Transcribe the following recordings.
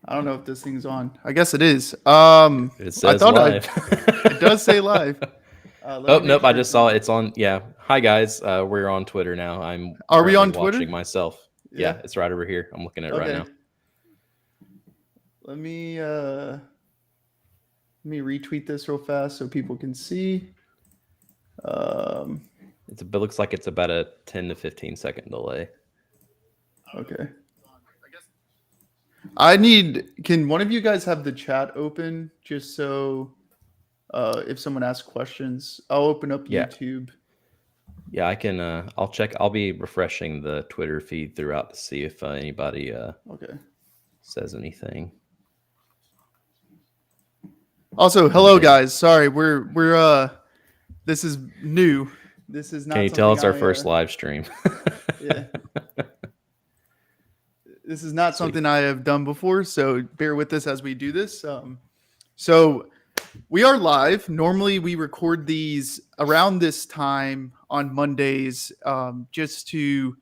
I don't know if this thing's on. I guess it is. It I says thought live. it does say live. Let Oh, me make nope. I sure just it's saw on. it. It's on. Yeah. Hi, guys. We're on Twitter now. I'm Are we currently on Twitter? watching myself. Yeah. Yeah, it's right over here. I'm looking at it right Okay. now. Let me retweet this real fast so people can see. Um, It looks like it's about a 10 to 15-second delay. okay. I need. Can one of you guys have the chat open just so if someone asks questions, I'll open up Yeah. YouTube. Yeah, I can. I'll check. I'll be refreshing the Twitter feed throughout to see if anybody Okay. says anything. Also, hello Okay. guys. Sorry, we're this is new. This is Can not you tell something it's our I first live stream? yeah. This is not Sweet. something I have done before, so bear with us as we do this. So we are live. Normally, we record these around this time on Mondays, just to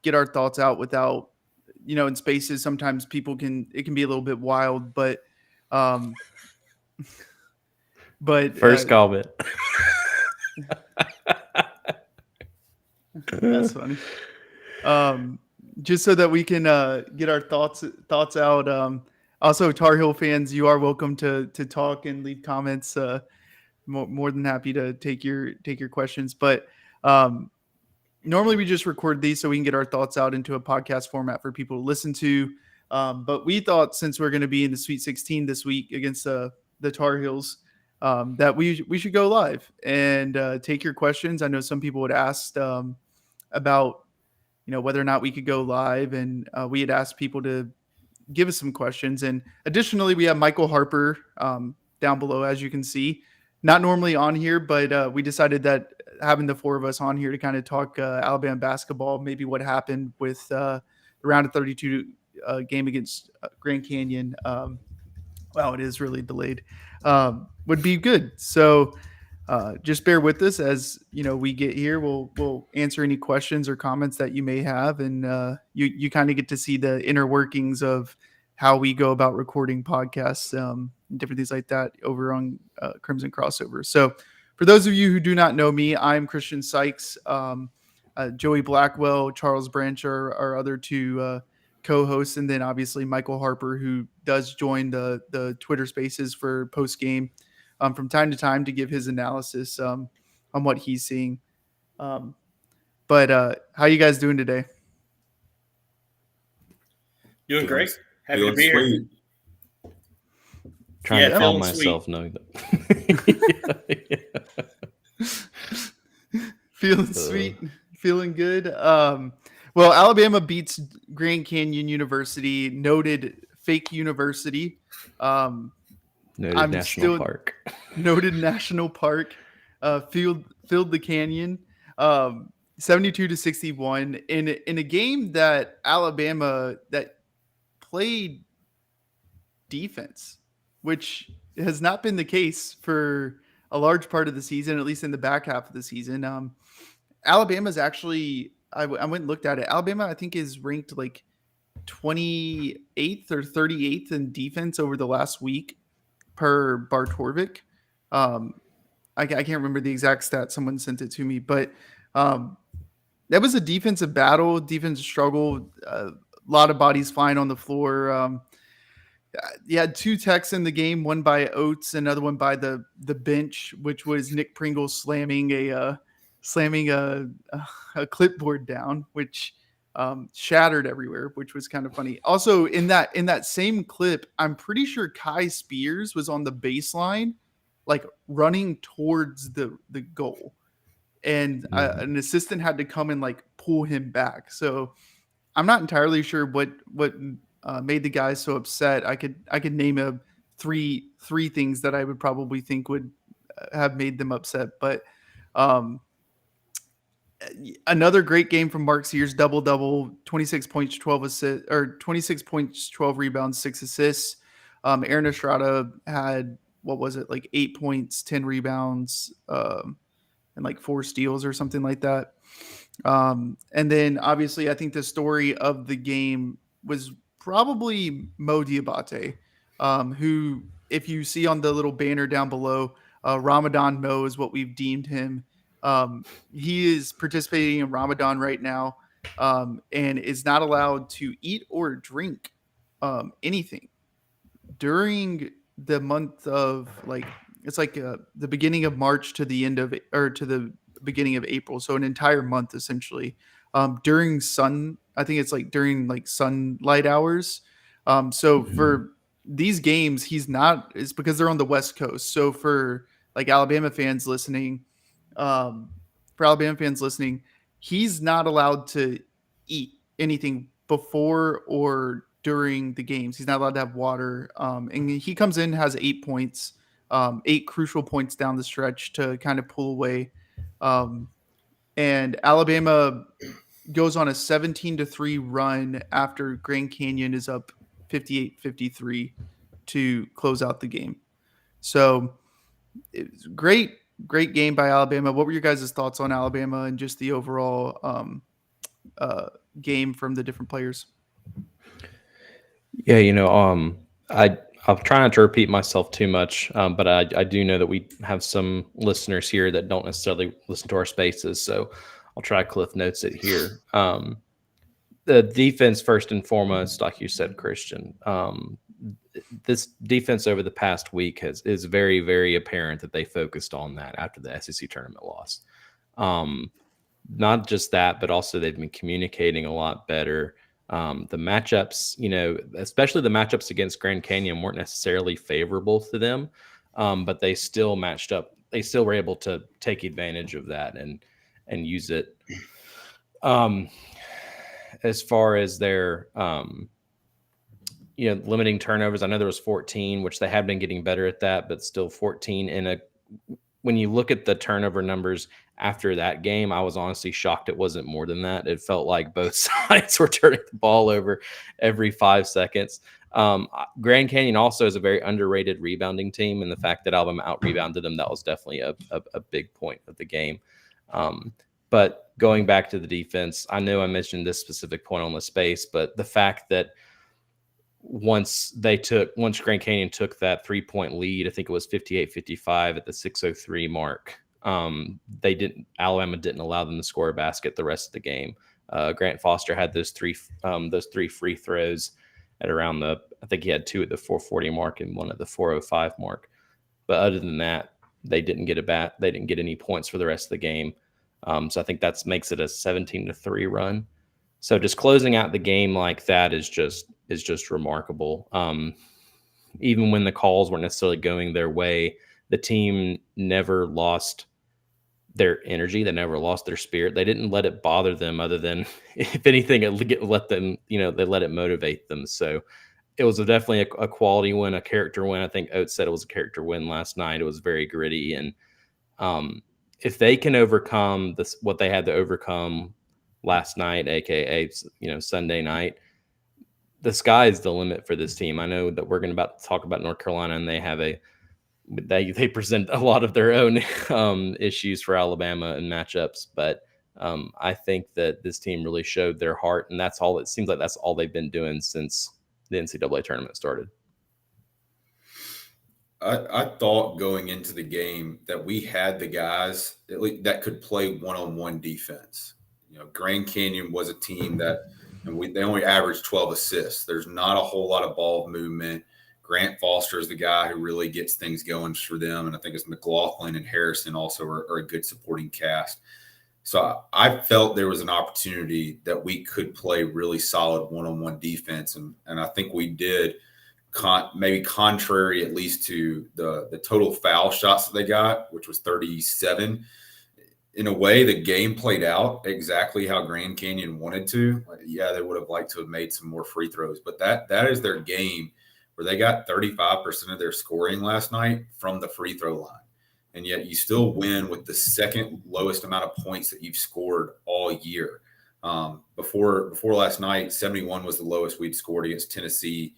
get our thoughts out without in spaces. Sometimes it can be a little bit wild, um, but First comment. that's funny. Just so that we can get our thoughts out. Also, Tar Heel fans, you are welcome to talk and leave comments. More than happy to take your questions. But normally we just record these so we can get our thoughts out into a podcast format for people to listen to. But we thought since we're going to be in the Sweet 16 this week against the Tar Heels, that we should go live and take your questions. I know some people had asked about whether or not we could go live, and we had asked people to give us some questions. And additionally, we have Michael Harper down below, as you can see. Not normally on here, but we decided that having the four of us on here to kind of talk Alabama basketball, maybe what happened with the round of 32 game against Grand Canyon. Wow, it is really delayed. Would be good. So just bear with us as we get here. We'll answer any questions or comments that you may have, and you kind of get to see the inner workings of how we go about recording podcasts, and different things like that over on Crimson Crossover. So, for those of you who do not know me, I'm Christian Sykes. Joey Blackwell, Charles Branch are our other two co-hosts, and then obviously Michael Harper, who does join the Twitter Spaces for post game from time to time to give his analysis on what he's seeing. But how you guys doing today? Doing great. Happy to be here. Trying to calm feeling myself, sweet. knowing that. Feeling sweet, feeling good. Well, Alabama beats Grand Canyon University, noted fake university. Noted national park. Noted national park. Filled the canyon. 72-61 in a game that Alabama that played defense, which has not been the case for a large part of the season, at least in the back half of the season. Alabama's actually, I went and looked at it. Alabama, I think, is ranked like 28th or 38th in defense over the last week per Bartorvik. I can't remember the exact stat. Someone sent it to me, but that was a defensive battle, defensive struggle. A lot of bodies flying on the floor. You had two techs in the game, one by Oates, another one by the bench, which was Nick Pringle slamming a clipboard down, which shattered everywhere, which was kind of funny. Also, in that same clip, I'm pretty sure Kai Spears was on the baseline, like running towards the goal, and an assistant had to come and like pull him back. So I'm not entirely sure what made the guys so upset. I could name three things that I would probably think would have made them upset, but another great game from Mark Sears, double, 26 points, 12 assists, or 26 points, 12 rebounds, 6 assists. Aaron Estrada had, what was it, like 8 points, 10 rebounds, and like 4 steals or something like that. And then obviously I think the story of the game was probably Mo Diabate, who, if you see on the little banner down below, Ramadan Mo is what we've deemed him. He is participating in Ramadan right now, and is not allowed to eat or drink anything during the month of it's the beginning of March to the end of or to the beginning of April, so an entire month essentially. During I think it's during sunlight hours. So for these games, it's because they're on the West Coast. So for Alabama fans listening, he's not allowed to eat anything before or during the games. He's not allowed to have water. And he comes in, has 8 points, 8 crucial points down the stretch to kind of pull away. And Alabama goes on a 17-3 run after Grand Canyon is up 58-53 to close out the game. So it was great game by Alabama. What were your guys' thoughts on Alabama and just the overall game from the different players? Yeah, I'll try not to repeat myself too much, but I do know that we have some listeners here that don't necessarily listen to our spaces, so I'll try to cliff notes it here. The defense, first and foremost, like you said, Christian, this defense over the past week is very, very apparent that they focused on that after the SEC tournament loss. Not just that, but also they've been communicating a lot better. The matchups, especially the matchups against Grand Canyon weren't necessarily favorable to them, but they still matched up. They still were able to take advantage of that and use it. As far as their, limiting turnovers, I know there was 14, which they have been getting better at that, but still 14 when you look at the turnover numbers after that game, I was honestly shocked it wasn't more than that. It felt like both sides were turning the ball over every 5 seconds. Grand Canyon also is a very underrated rebounding team, and the fact that Alabama out-rebounded them, that was definitely a big point of the game. But going back to the defense, I know I mentioned this specific point on the space, but the fact that once Grand Canyon took that 3-point lead, I think it was 58-55 at the 6:03 mark. Alabama didn't allow them to score a basket the rest of the game. Grant Foster had those three free throws at around I think he had 2 at the 4:40 mark and 1 at the 4:05 mark. But other than that, they didn't get any points for the rest of the game. So I think that makes it a 17-3 run. So just closing out the game like that is just remarkable. Even when the calls weren't necessarily going their way, the team never lost their energy. They never lost their spirit. They didn't let it bother them, other than, if anything, it let them, they let it motivate them. So it was definitely a quality win, a character win. I think Oates said it was a character win last night. It was very gritty. And if they can overcome what they had to overcome last night, aka Sunday night, the sky is the limit for this team. I know that we're going to talk about North Carolina, and they have they present a lot of their own issues for Alabama and matchups, but I think that this team really showed their heart, and it seems like that's all they've been doing since the NCAA tournament started. I thought going into the game that we had the guys that could play one-on-one defense. Grand Canyon was a team that, they only averaged 12 assists. There's not a whole lot of ball movement. Grant Foster is the guy who really gets things going for them, and I think it's McLaughlin and Harrison also are a good supporting cast. So I felt there was an opportunity that we could play really solid one-on-one defense, and I think we did. Maybe contrary at least to the total foul shots that they got, which was 37. In a way, the game played out exactly how Grand Canyon wanted to. Yeah, they would have liked to have made some more free throws, but that is their game, where they got 35% of their scoring last night from the free throw line. And yet you still win with the second lowest amount of points that you've scored all year. Before last night, 71 was the lowest we'd scored against Tennessee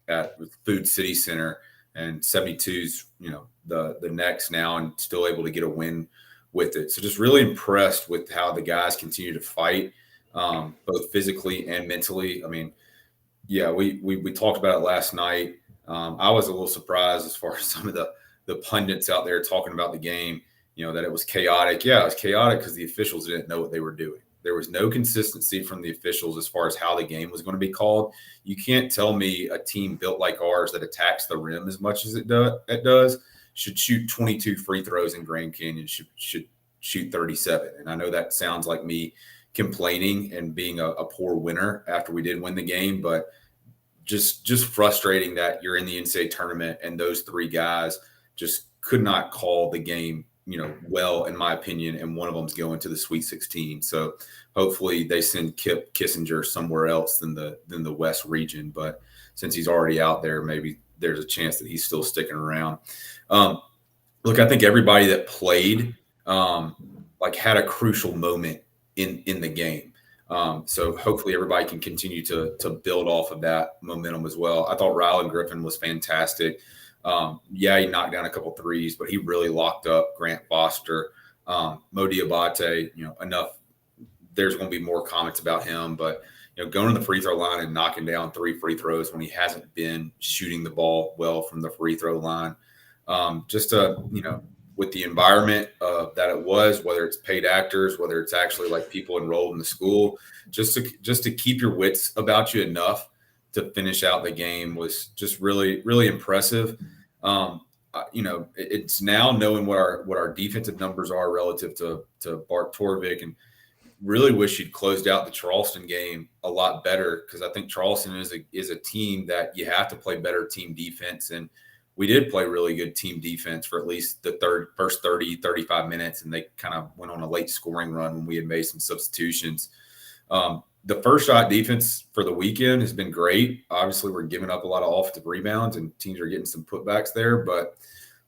at Food City Center, and 72's, the next now, and still able to get a win with it. So just really impressed with how the guys continue to fight, both physically and mentally. I mean, Yeah, we talked about it last night. I was a little surprised as far as some of the pundits out there talking about the game, that it was chaotic. Yeah, it was chaotic because the officials didn't know what they were doing. There was no consistency from the officials as far as how the game was going to be called. You can't tell me a team built like ours that attacks the rim as much as it does should shoot 22 free throws, and Grand Canyon should shoot 37. And I know that sounds like me complaining and being a poor winner after we did win the game, but just frustrating that you're in the NCAA tournament and those three guys just could not call the game, well, in my opinion, and one of them's going to the Sweet 16. So hopefully they send Kip Kissinger somewhere else than the West region. But since he's already out there, maybe there's a chance that he's still sticking around. Look, I think everybody that played had a crucial moment in the game. So hopefully everybody can continue to build off of that momentum as well. I thought Rylan Griffin was fantastic. He knocked down a couple threes, but he really locked up Grant Foster, Mo Diabate, enough. There's going to be more comments about him, but going to the free throw line and knocking down 3 free throws when he hasn't been shooting the ball well from the free throw line. With the environment that it was, whether it's paid actors, whether it's actually like people enrolled in the school, just to keep your wits about you enough to finish out the game was just really, really impressive. It's now knowing what our defensive numbers are relative to Bart Torvik, and really wish he'd closed out the Charleston game a lot better, because I think Charleston is a team that you have to play better team defense, and we did play really good team defense for at least the first 30, 35 minutes, and they kind of went on a late scoring run when we had made some substitutions. The first shot defense for the weekend has been great. Obviously, we're giving up a lot of offensive rebounds, and teams are getting some putbacks there. But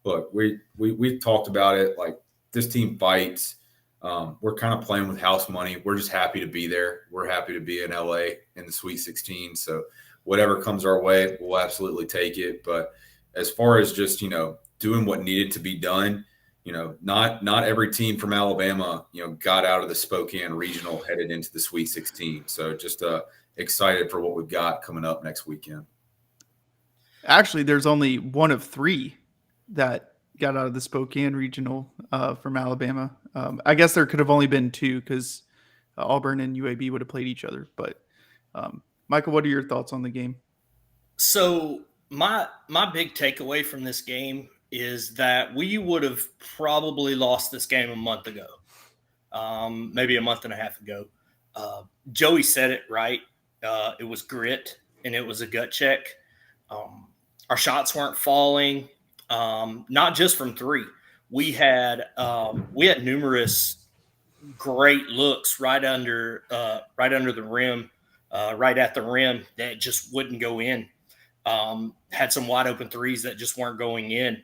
look, we've talked about it. Like, this team fights. We're kind of playing with house money. We're just happy to be there. We're happy to be in LA in the Sweet 16. So whatever comes our way, we'll absolutely take it. But as far as just, doing what needed to be done, not every team from Alabama, got out of the Spokane regional headed into the Sweet 16. So just excited for what we've got coming up next weekend. Actually, there's only one of 3 that got out of the Spokane regional from Alabama. I guess there could have only been 2, because Auburn and UAB would have played each other. But Michael, what are your thoughts on the game? So my big takeaway from this game is that we would have probably lost this game a month ago, maybe a month and a half ago. Joey said it right. It was grit, and it was a gut check. Our shots weren't falling, not just from 3. We had numerous great looks right under the rim, right at the rim, that just wouldn't go in. Had some wide open threes that just weren't going in,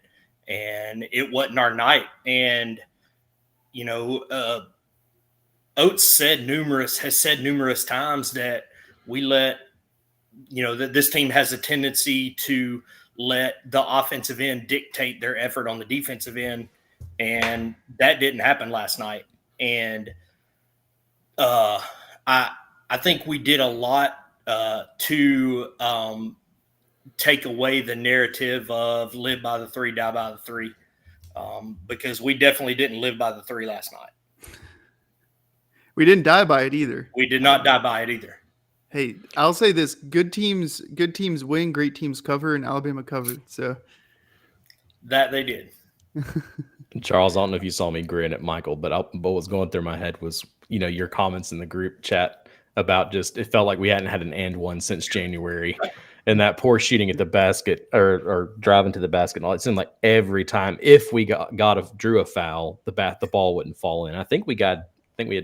and it wasn't our night. And, Oates has said numerous times that that this team has a tendency to let the offensive end dictate their effort on the defensive end. And that didn't happen last night. And, I think we did a lot, to, take away the narrative of live by the 3, die by the 3, because we definitely didn't live by the 3 last night. We didn't die by it either. We did not die by it either. Hey, I'll say this: good teams win, great teams cover, and Alabama covered. So that they did. Charles, I don't know if you saw me grin at Michael, but what was going through my head was, your comments in the group chat about just, it felt like we hadn't had an and one since January. And that poor shooting at the basket or driving to the basket and all, it seemed like every time if we drew a foul, the ball wouldn't fall in. I think we had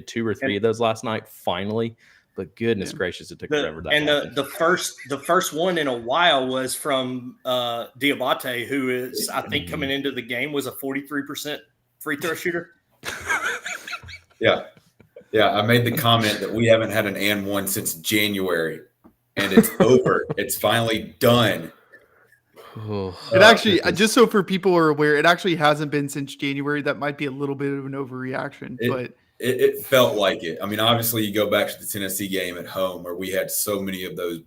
2 or 3 of those last night finally, but goodness gracious, it took forever. The first one in a while was from Diabate, who is, I think, coming into the game was a 43% free throw shooter. Yeah. I made the comment that we haven't had an and one since January. And it's over. It's finally done. It actually, just so for people are aware, it actually hasn't been since January. That might be a little bit of an overreaction, but it felt like it. I mean, obviously, you go back to the Tennessee game at home where we had so many of those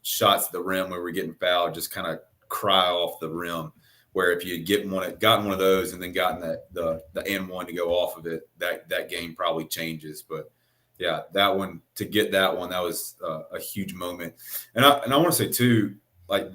shots at the rim where we're getting fouled, just kind of cry off the rim. Where if you had gotten one of those and then gotten the and one to go off of it, that game probably changes. But yeah, that one, that was a huge moment. And I want to say too, like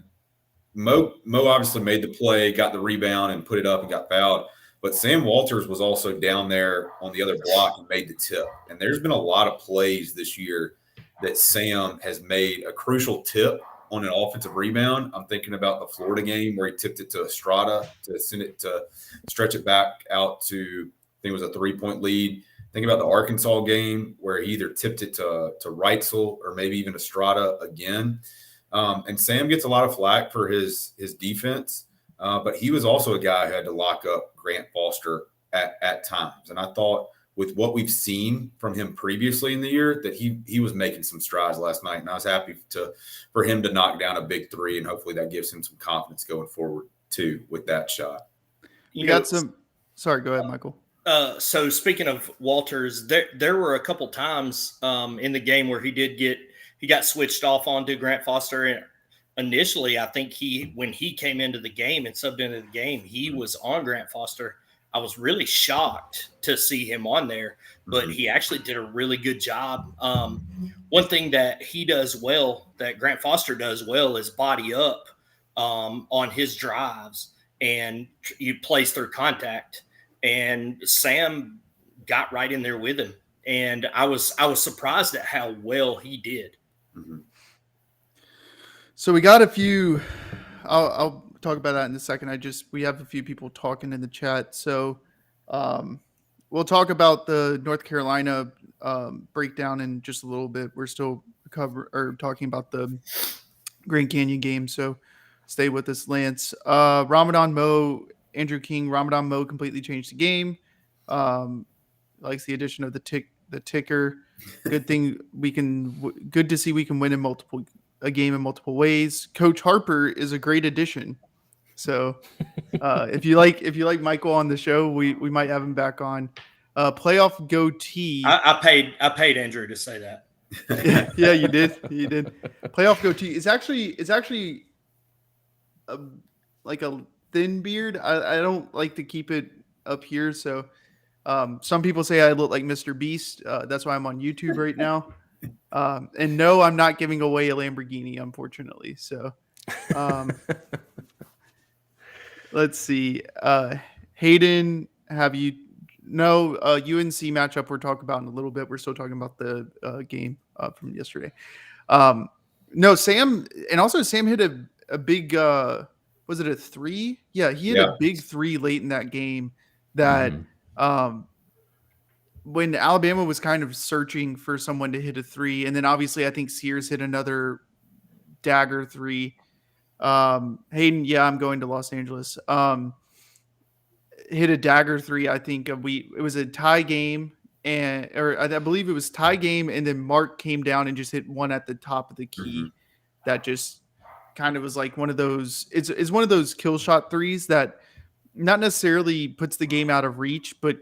Mo obviously made the play, got the rebound and put it up and got fouled. But Sam Walters was also down there on the other block and made the tip. And there's been a lot of plays this year that Sam has made a crucial tip on an offensive rebound. I'm thinking about the Florida game where he tipped it to Estrada to send it to stretch it back out to, I think it was a 3-point lead. Think about the Arkansas game where he either tipped it to Reitzel or maybe even Estrada again. And Sam gets a lot of flack for his defense, but he was also a guy who had to lock up Grant Foster at times. And I thought with what we've seen from him previously in the year that he was making some strides last night. And I was happy for him to knock down a big three, and hopefully that gives him some confidence going forward too with that shot. Sorry, go ahead, Michael. So speaking of Walters, there were a couple times in the game where he got switched off onto Grant Foster. And initially, I think when he came into the game and subbed into the game, he was on Grant Foster. I was really shocked to see him on there, but he actually did a really good job. One thing that he does well, that Grant Foster does well, is body up on his drives, and he plays through contact. And Sam got right in there with him, and I was surprised at how well he did. Mm-hmm. So we got a few. I'll talk about that in a second. We have a few people talking in the chat. So we'll talk about the North Carolina breakdown in just a little bit. We're still talking about the Grand Canyon game. So stay with us, Lance. Ramadan Mo, Andrew King, Ramadan Mo completely changed the game. Likes the addition of the ticker. Good to see we can win a game in multiple ways. Coach Harper is a great addition. So if you like Michael on the show, we might have him back on. Playoff goatee. I paid Andrew to say that. Yeah, you did. Playoff goatee is actually like a thin beard. I don't like to keep it up here. So some people say I look like Mr. Beast. That's why I'm on YouTube right now. And no, I'm not giving away a Lamborghini, unfortunately. So let's see. Hayden, UNC matchup we're talking about in a little bit. We're still talking about the game from yesterday. No, Sam hit a big, was it a three? Yeah, he hit a big three late in that game that when Alabama was kind of searching for someone to hit a three. And then obviously I think Sears hit another dagger three. Hayden, yeah, I'm going to Los Angeles. Hit a dagger three. I think it was a tie game, or I believe it was tie game, and then Mark came down and just hit one at the top of the key. That just kind of was like one of those. It's one of those kill shot threes that not necessarily puts the game out of reach, but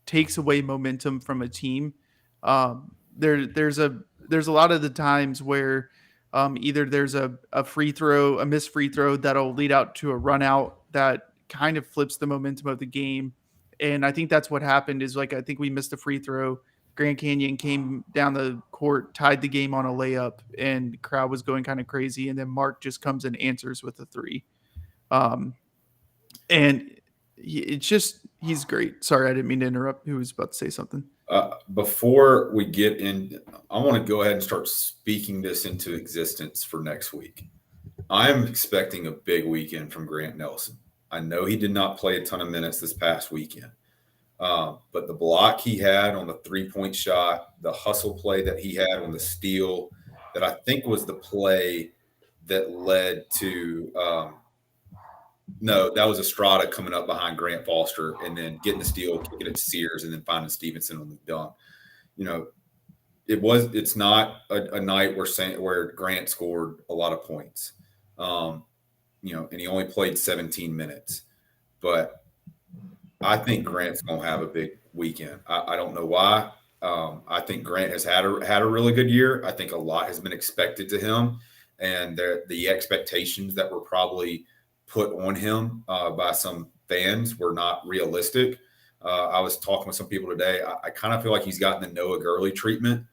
takes away momentum from a team. There's a lot of the times where either there's a missed free throw that'll lead out to a run out that kind of flips the momentum of the game. And I think that's what happened is I think we missed a free throw. Grand Canyon came down the court, tied the game on a layup, and the crowd was going kind of crazy. And then Mark just comes and answers with a three. And he's great. Sorry, I didn't mean to interrupt. Who was about to say something? Before we get in, I want to go ahead and start speaking this into existence for next week. I'm expecting a big weekend from Grant Nelson. I know he did not play a ton of minutes this past weekend, but the block he had on the 3-point shot, the hustle play that he had on the steal, that I think was the play that led to no, that was Estrada coming up behind Grant Foster and then getting the steal, kicking it to Sears, and then finding Stevenson on the dunk. It's not a night where Grant scored a lot of points. And he only played 17 minutes. But I think Grant's going to have a big weekend. I don't know why. I think Grant has had a really good year. I think a lot has been expected to him. and the expectations that were probably put on him by some fans were not realistic. I was talking with some people today. I kind of feel like he's gotten the Noah Gurley treatment,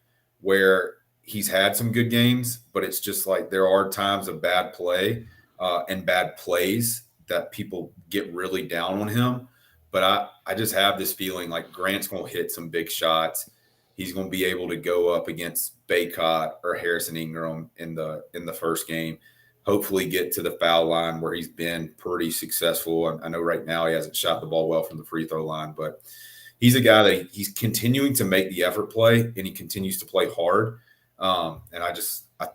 where he's had some good games, but it's just like there are times of bad play and bad plays that people get really down on him. But I just have this feeling like Grant's going to hit some big shots. He's going to be able to go up against Baycott or Harrison Ingram in the first game. Hopefully get to the foul line where he's been pretty successful. I know right now he hasn't shot the ball well from the free throw line, but he's a guy that he's continuing to make the effort play, and he continues to play hard. And I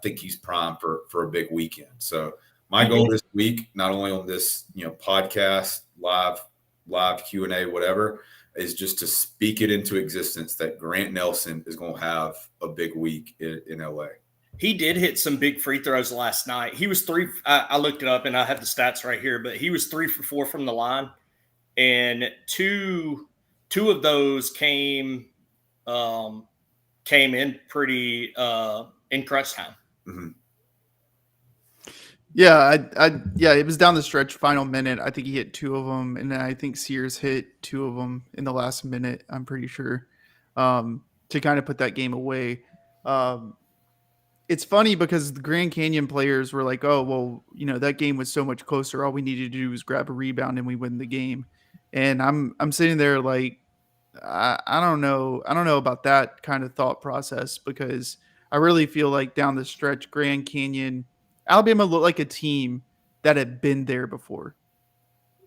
think he's primed for a big weekend. So my goal this week, not only on this, podcast, live Q&A, whatever, is just to speak it into existence that Grant Nelson is going to have a big week in LA. He did hit some big free throws last night. He was I looked it up and I have the stats right here, but he was 3 for 4 from the line. And two of those came in pretty in crunch time. Mm-hmm. Yeah, it was down the stretch, final minute. I think he hit 2 of them, and then I think Sears hit 2 of them in the last minute, I'm pretty sure, to kind of put that game away. It's funny because the Grand Canyon players were like, oh, well, that game was so much closer. All we needed to do was grab a rebound and we win the game. And I'm sitting there like, I don't know. I don't know about that kind of thought process, because I really feel like down the stretch, Grand Canyon, Alabama looked like a team that had been there before.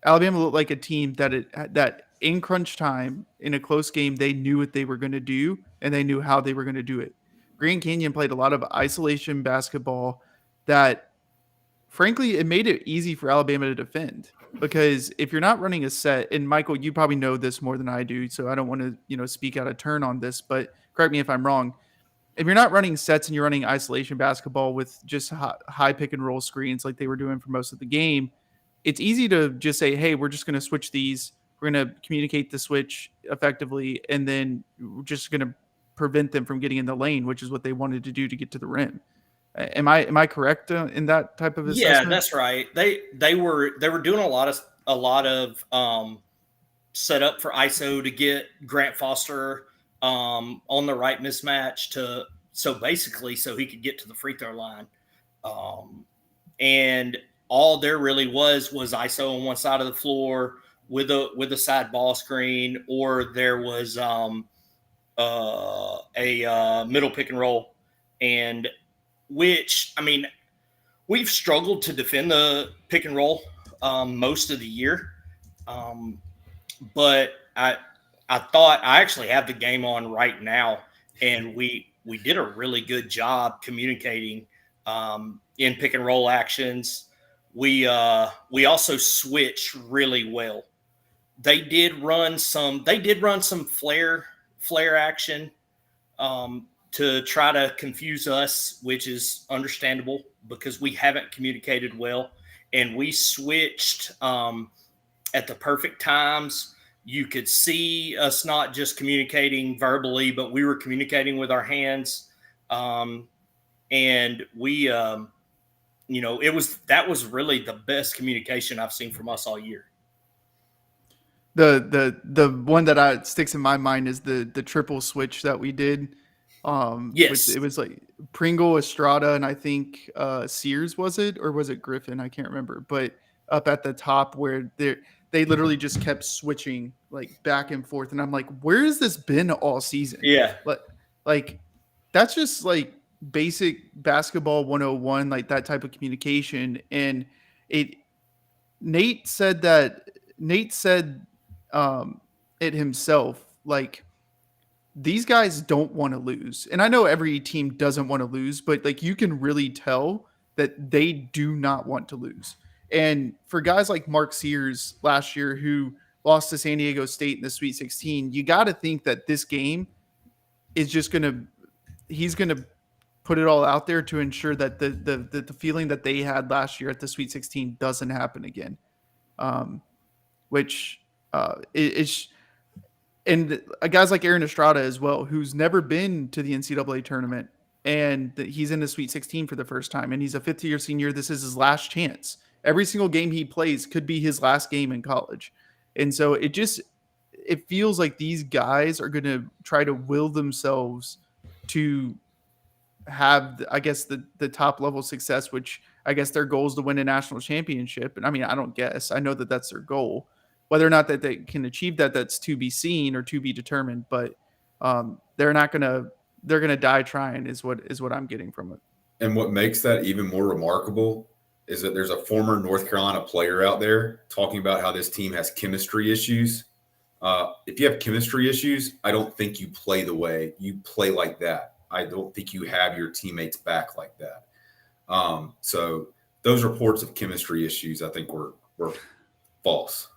Alabama looked like a team that in crunch time, in a close game, they knew what they were going to do and they knew how they were going to do it. Grand Canyon played a lot of isolation basketball that, frankly, it made it easy for Alabama to defend. Because if you're not running a set, and Michael, you probably know this more than I do, so I don't want to, speak out of turn on this, but correct me if I'm wrong. If you're not running sets and you're running isolation basketball with just high pick and roll screens like they were doing for most of the game, it's easy to just say, hey, we're just going to switch these. We're going to communicate the switch effectively, and then we're just going to prevent them from getting in the lane, which is what they wanted to do to get to the rim. Am I correct in that type of assessment? Yeah, that's right. They were doing a lot of set up for ISO to get Grant Foster on the right mismatch so he could get to the free throw line. And all there really was ISO on one side of the floor with a side ball screen, or there was a middle pick and roll, and which, I mean, we've struggled to defend the pick and roll most of the year. But I thought I actually have the game on right now, and we did a really good job communicating in pick and roll actions. We also switched really well. They did run some flare action to try to confuse us, which is understandable because we haven't communicated well, and we switched at the perfect times. You could see us not just communicating verbally, but we were communicating with our hands. And we, that was really the best communication I've seen from us all year. The one that sticks in my mind is the triple switch that we did. Yes, it was like Pringle, Estrada, and I think Sears, was it, or was it Griffin? I can't remember. But up at the top where they literally just kept switching like back and forth, and I'm like, where has this been all season? Yeah, like that's just like basic basketball 101, like that type of communication. And Nate said it himself, like, these guys don't want to lose. And I know every team doesn't want to lose, but like you can really tell that they do not want to lose. And for guys like Mark Sears last year, who lost to San Diego State in the Sweet 16, you got to think that this game is just he's going to put it all out there to ensure that the feeling that they had last year at the Sweet 16 doesn't happen again. Which is, and guys like Aaron Estrada as well, who's never been to the NCAA tournament and he's in the Sweet 16 for the first time, and he's a fifth-year senior. This is his last chance. Every single game he plays could be his last game in college. And so it feels like these guys are going to try to will themselves to have, I guess, the top level success, which I guess their goal is to win a national championship. And I mean, I know that that's their goal. Whether or not that they can achieve that, that's to be seen or to be determined. But they're going to die trying is what I'm getting from it. And what makes that even more remarkable is that there's a former North Carolina player out there talking about how this team has chemistry issues. If you have chemistry issues, I don't think you play the way you play like that. I don't think you have your teammates back like that. So those reports of chemistry issues, I think were false.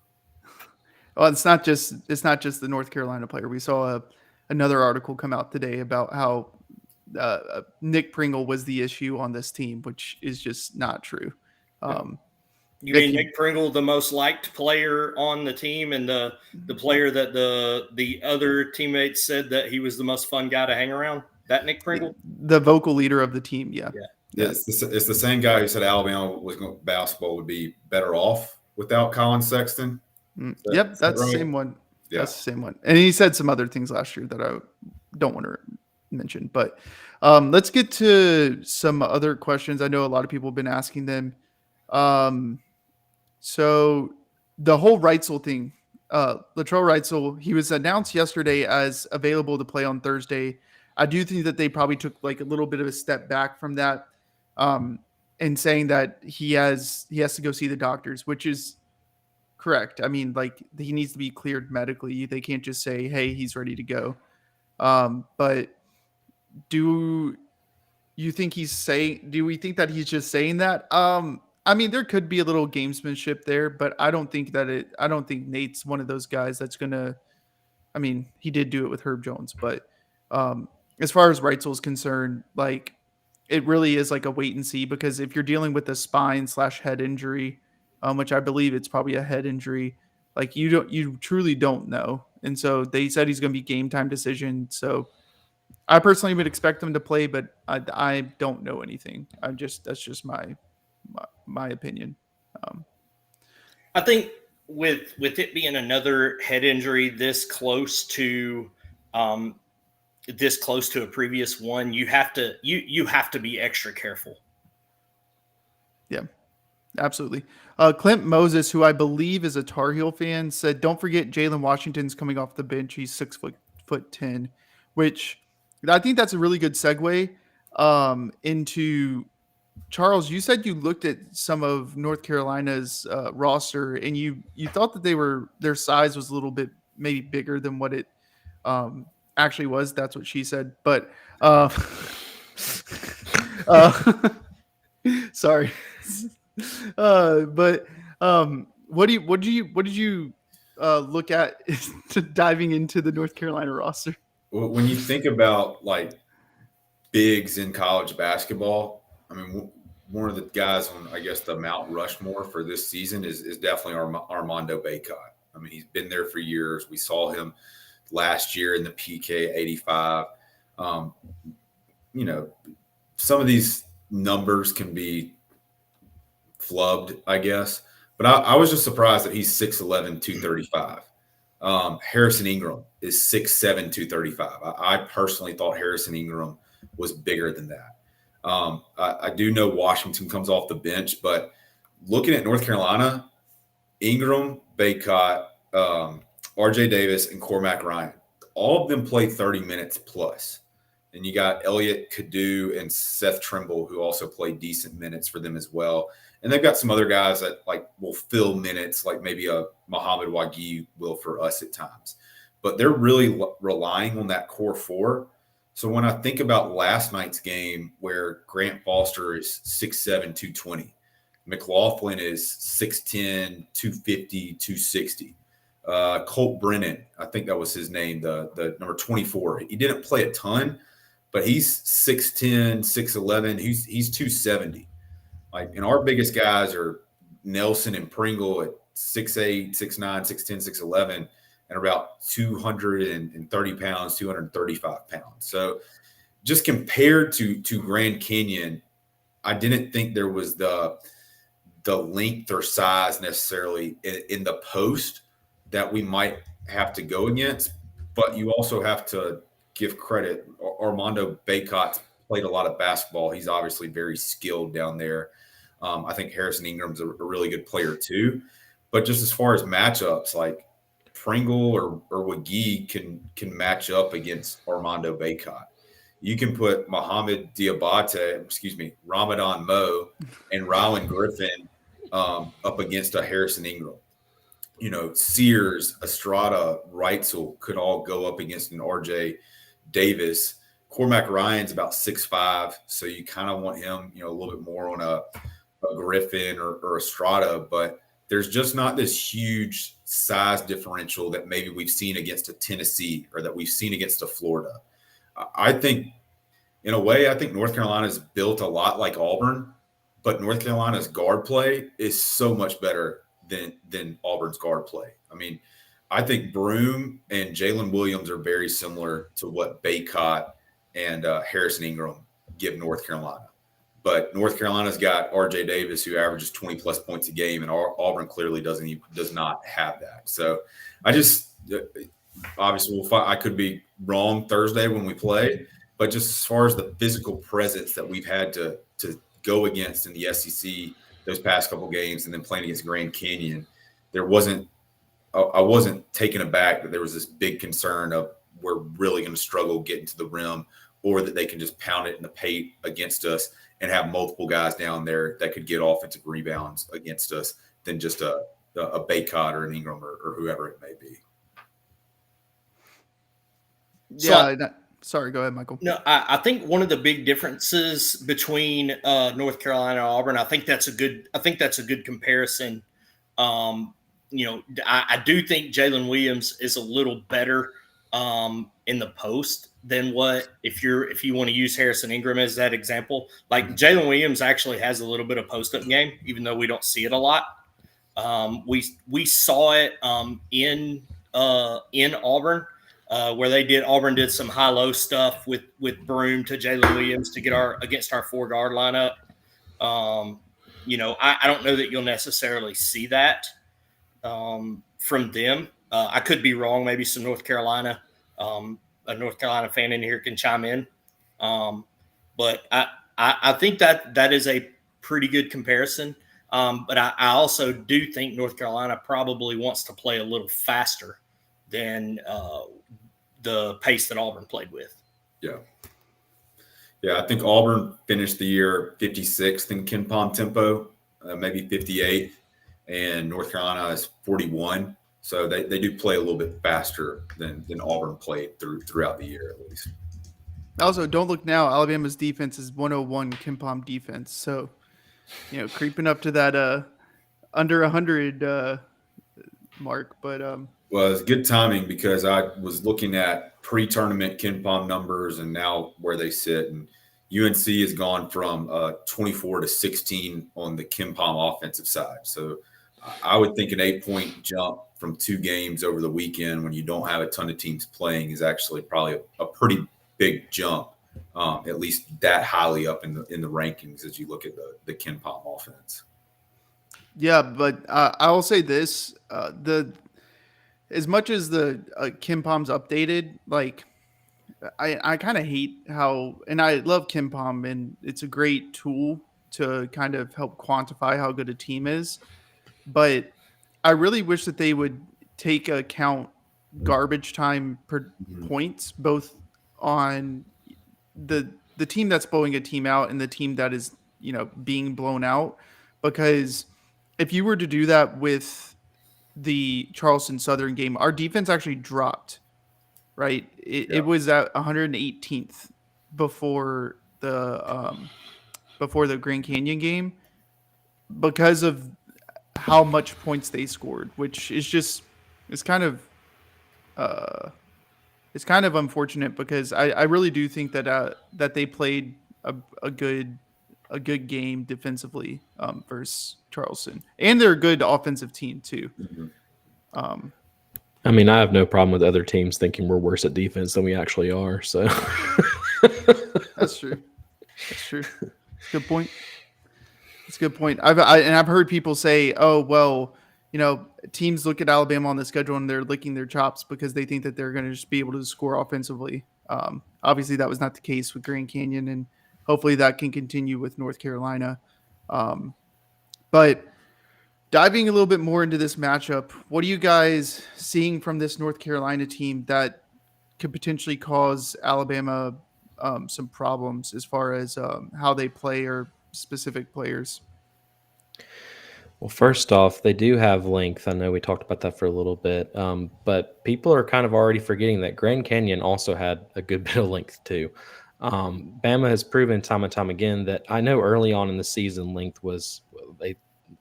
Well, it's not just the North Carolina player. We saw another article come out today about how Nick Pringle was the issue on this team, which is just not true. You mean Nick Pringle, the most liked player on the team, and the player that the other teammates said that he was the most fun guy to hang around? That Nick Pringle? The vocal leader of the team, yeah. It's the same guy who said Alabama basketball would be better off without Colin Sexton. Yep, that's right? The same one. Yeah. That's the same one. And he said some other things last year that I don't want to mention. But let's get to some other questions. I know a lot of people have been asking them. So the whole Reitzel thing, Latrell Reitzel, he was announced yesterday as available to play on Thursday. I do think that they probably took like a little bit of a step back from that, and saying that he has to go see the doctors, which is correct. I mean, like, he needs to be cleared medically. They can't just say, hey, he's ready to go. But do we think that he's just saying that? I mean, there could be a little gamesmanship there, but I don't think Nate's one of those guys that's gonna. I mean, he did do it with Herb Jones, but as far as Reitzel is concerned, like, it really is like a wait and see, because if you're dealing with a spine/head injury, which I believe it's probably a head injury, like, you truly don't know. And so they said he's going to be game time decision. So I personally would expect him to play, but I don't know anything. That's just my opinion. I think with it being another head injury this close to a previous one, you have to be extra careful. Yeah, absolutely. Clint Moses, who I believe is a Tar Heel fan, said, "Don't forget Jalen Washington's coming off the bench. He's 6'10", which I think that's a really good segue into Charles. You said you looked at some of North Carolina's roster, and you thought that their size was a little bit maybe bigger than what it actually was. That's what she said. But sorry. But what did you look at diving into the North Carolina roster? When you think about like bigs in college basketball, I mean, one of the guys on, I guess, the Mount Rushmore for this season is definitely Armando Bacot. I mean, he's been there for years. We saw him last year in the PK 85. Some of these numbers can be flubbed, I guess. But I was just surprised that he's 6'11", 235. Harrison Ingram is 6'7", 235. I personally thought Harrison Ingram was bigger than that. I do know Washington comes off the bench, but looking at North Carolina, Ingram, Bacot, RJ Davis, and Cormac Ryan, all of them play 30 minutes plus. And you got Elliot Kadu and Seth Trimble, who also play decent minutes for them as well. And they've got some other guys that like will fill minutes, like maybe a Muhammad Wagi will for us at times. But they're really relying on that core four. So when I think about last night's game, where Grant Foster is 6'7", 220, McLaughlin is 6'10", 250, 260. Colt Brennan, I think that was his name, the number 24. He didn't play a ton, but he's 6'10", 6'11". He's 270. Like, and our biggest guys are Nelson and Pringle at 6'8", 6'9", 6'10", 6'11", and about 230 pounds, 235 pounds. So just compared to Grand Canyon, I didn't think there was the length or size necessarily in the post that we might have to go against. But you also have to give credit. Armando Bacot played a lot of basketball. He's obviously very skilled down there. I think Harrison Ingram's a really good player too. But just as far as matchups, like Pringle or Wagee can match up against Armando Bacot. You can put Ramadan Moe and Rylan Griffin up against a Harrison Ingram. Sears, Estrada, Reitzel could all go up against an RJ Davis. Cormac Ryan's about 6'5", so you kind of want him, a little bit more on a Griffin or Estrada, but there's just not this huge size differential that maybe we've seen against a Tennessee or that we've seen against a Florida. I think, in a way, North Carolina's built a lot like Auburn, but North Carolina's guard play is so much better than Auburn's guard play. I mean, I think Broome and Jalen Williams are very similar to what Bacot and Harrison Ingram give North Carolina. But North Carolina's got RJ Davis, who averages 20-plus points a game, and Auburn clearly does not have that. So I just obviously I could be wrong Thursday when we play, but just as far as the physical presence that we've had to go against in the SEC those past couple games, and then playing against Grand Canyon, I wasn't taken aback that there was this big concern of we're really going to struggle getting to the rim, or that they can just pound it in the paint against us and have multiple guys down there that could get offensive rebounds against us than just a Bacot or an Ingram or whoever it may be. Yeah. Sorry, go ahead, Michael. No, I think one of the big differences between North Carolina and Auburn, I think that's a good comparison. I do think Jalen Williams is a little better in the post than what if you want to use Harrison Ingram as that example. Like Jalen Williams actually has a little bit of post-up game, even though we don't see it a lot. We saw it in Auburn. Where Auburn did some high-low stuff with Broome to Jalen Williams to get against our 4-guard lineup. I don't know that you'll necessarily see that from them. I could be wrong. Maybe some a North Carolina fan in here can chime in. But I think that is a pretty good comparison. But I also do think North Carolina probably wants to play a little faster than the pace that Auburn played with. Yeah. Yeah, I think Auburn finished the year 56th in KenPom tempo, maybe 58th, and North Carolina is 41. So they do play a little bit faster than Auburn played throughout the year, at least. Also, don't look now. Alabama's defense is 101 KenPom defense. So, creeping up to that under 100 mark. But well, it's good timing because I was looking at pre-tournament KenPom numbers and now where they sit, and UNC has gone from 24 to 16 on the KenPom offensive side. So I would think an 8-point jump from 2 games over the weekend when you don't have a ton of teams playing is actually probably a pretty big jump, at least that highly up in the rankings as you look at the KenPom offense. Yeah, but I will say this: as much as the KenPom's updated, like I kind of hate how, and I love KenPom, and it's a great tool to kind of help quantify how good a team is, but I really wish that they would take account garbage time per points, both on the team that's blowing a team out and the team that is, being blown out. Because if you were to do that with the Charleston Southern game, our defense actually dropped, right? It was at 118th before the Grand Canyon game because of how much points they scored, which is just it's kind of unfortunate because I really do think that they played a good game defensively versus Charleston, and they're a good offensive team too. Mm-hmm. I mean, I have no problem with other teams thinking we're worse at defense than we actually are. So That's true. That's true. Good point. That's a good point. I've heard people say, "Oh, well, teams look at Alabama on the schedule and they're licking their chops because they think that they're going to just be able to score offensively." Obviously, that was not the case with Grand Canyon, and hopefully that can continue with North Carolina. But diving a little bit more into this matchup, what are you guys seeing from this North Carolina team that could potentially cause Alabama some problems as far as how they play or specific players? Well, first off, they do have length. I know we talked about that for a little bit, but people are kind of already forgetting that Grand Canyon also had a good bit of length too. Bama has proven time and time again that I know early on in the season, length was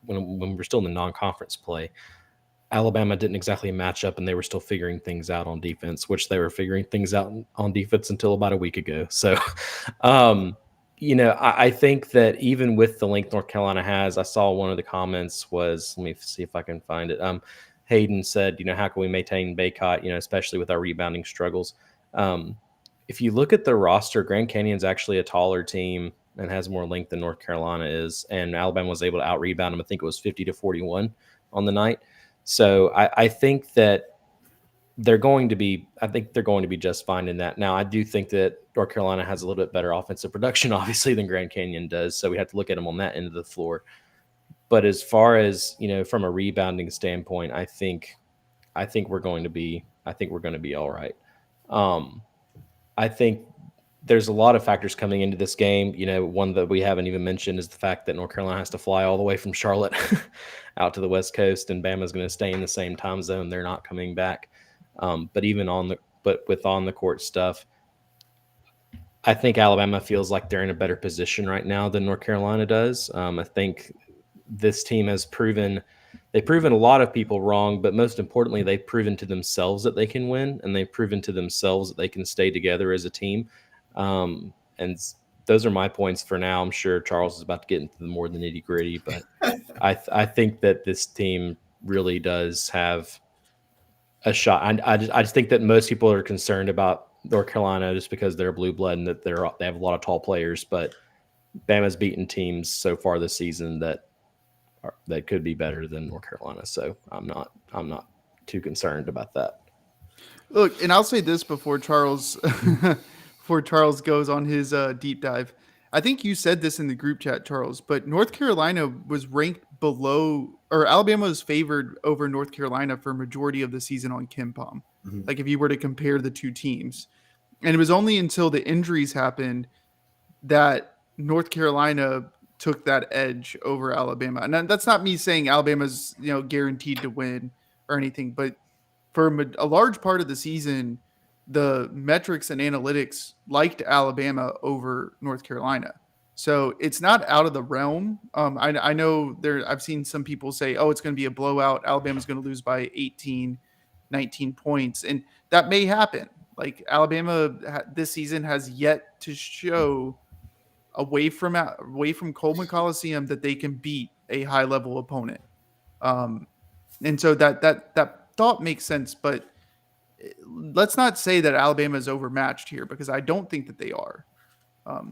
when we were still in the non-conference play. Alabama didn't exactly match up, and they were still figuring things out on defense, which they were figuring things out on defense until about a week ago. So, I think that even with the length North Carolina has, I saw one of the comments was, let me see if I can find it. Hayden said, how can we maintain Baycott, especially with our rebounding struggles? If you look at the roster, Grand Canyon's actually a taller team and has more length than North Carolina is, and Alabama was able to out-rebound them. I think it was 50-41 on the night. So I think that they're going to be just fine in that. Now, I do think that North Carolina has a little bit better offensive production, obviously, than Grand Canyon does. So we have to look at them on that end of the floor. But as far as, from a rebounding standpoint, I think we're going to be all right. I think there's a lot of factors coming into this game. One that we haven't even mentioned is the fact that North Carolina has to fly all the way from Charlotte out to the West Coast, and Bama's going to stay in the same time zone. They're not coming back. But with on the court stuff, I think Alabama feels like they're in a better position right now than North Carolina does. I think this team has proven a lot of people wrong, but most importantly, they've proven to themselves that they can win, and they've proven to themselves that they can stay together as a team. And those are my points for now. I'm sure Charles is about to get into the more the nitty gritty, but I think that this team really does have a shot. I just think that most people are concerned about North Carolina just because they're blue blood and that they have a lot of tall players, but Bama's beaten teams so far this season that could be better than North Carolina. So I'm not too concerned about that. Look, and I'll say this before Charles goes on his deep dive. I think you said this in the group chat, Charles, but North Carolina was ranked below, or Alabama was favored over North Carolina for a majority of the season on KenPom. Mm-hmm. Like if you were to compare the two teams. And it was only until the injuries happened that North Carolina took that edge over Alabama. And that's not me saying Alabama's, guaranteed to win or anything, but for a large part of the season, the metrics and analytics liked Alabama over North Carolina. So it's not out of the realm. I know I've seen some people say, oh, it's going to be a blowout. Alabama's going to lose by 18, 19 points. And that may happen. Like Alabama this season has yet to show away from Coleman Coliseum that they can beat a high level opponent. And so that thought makes sense, but let's not say that Alabama is overmatched here because I don't think that they are.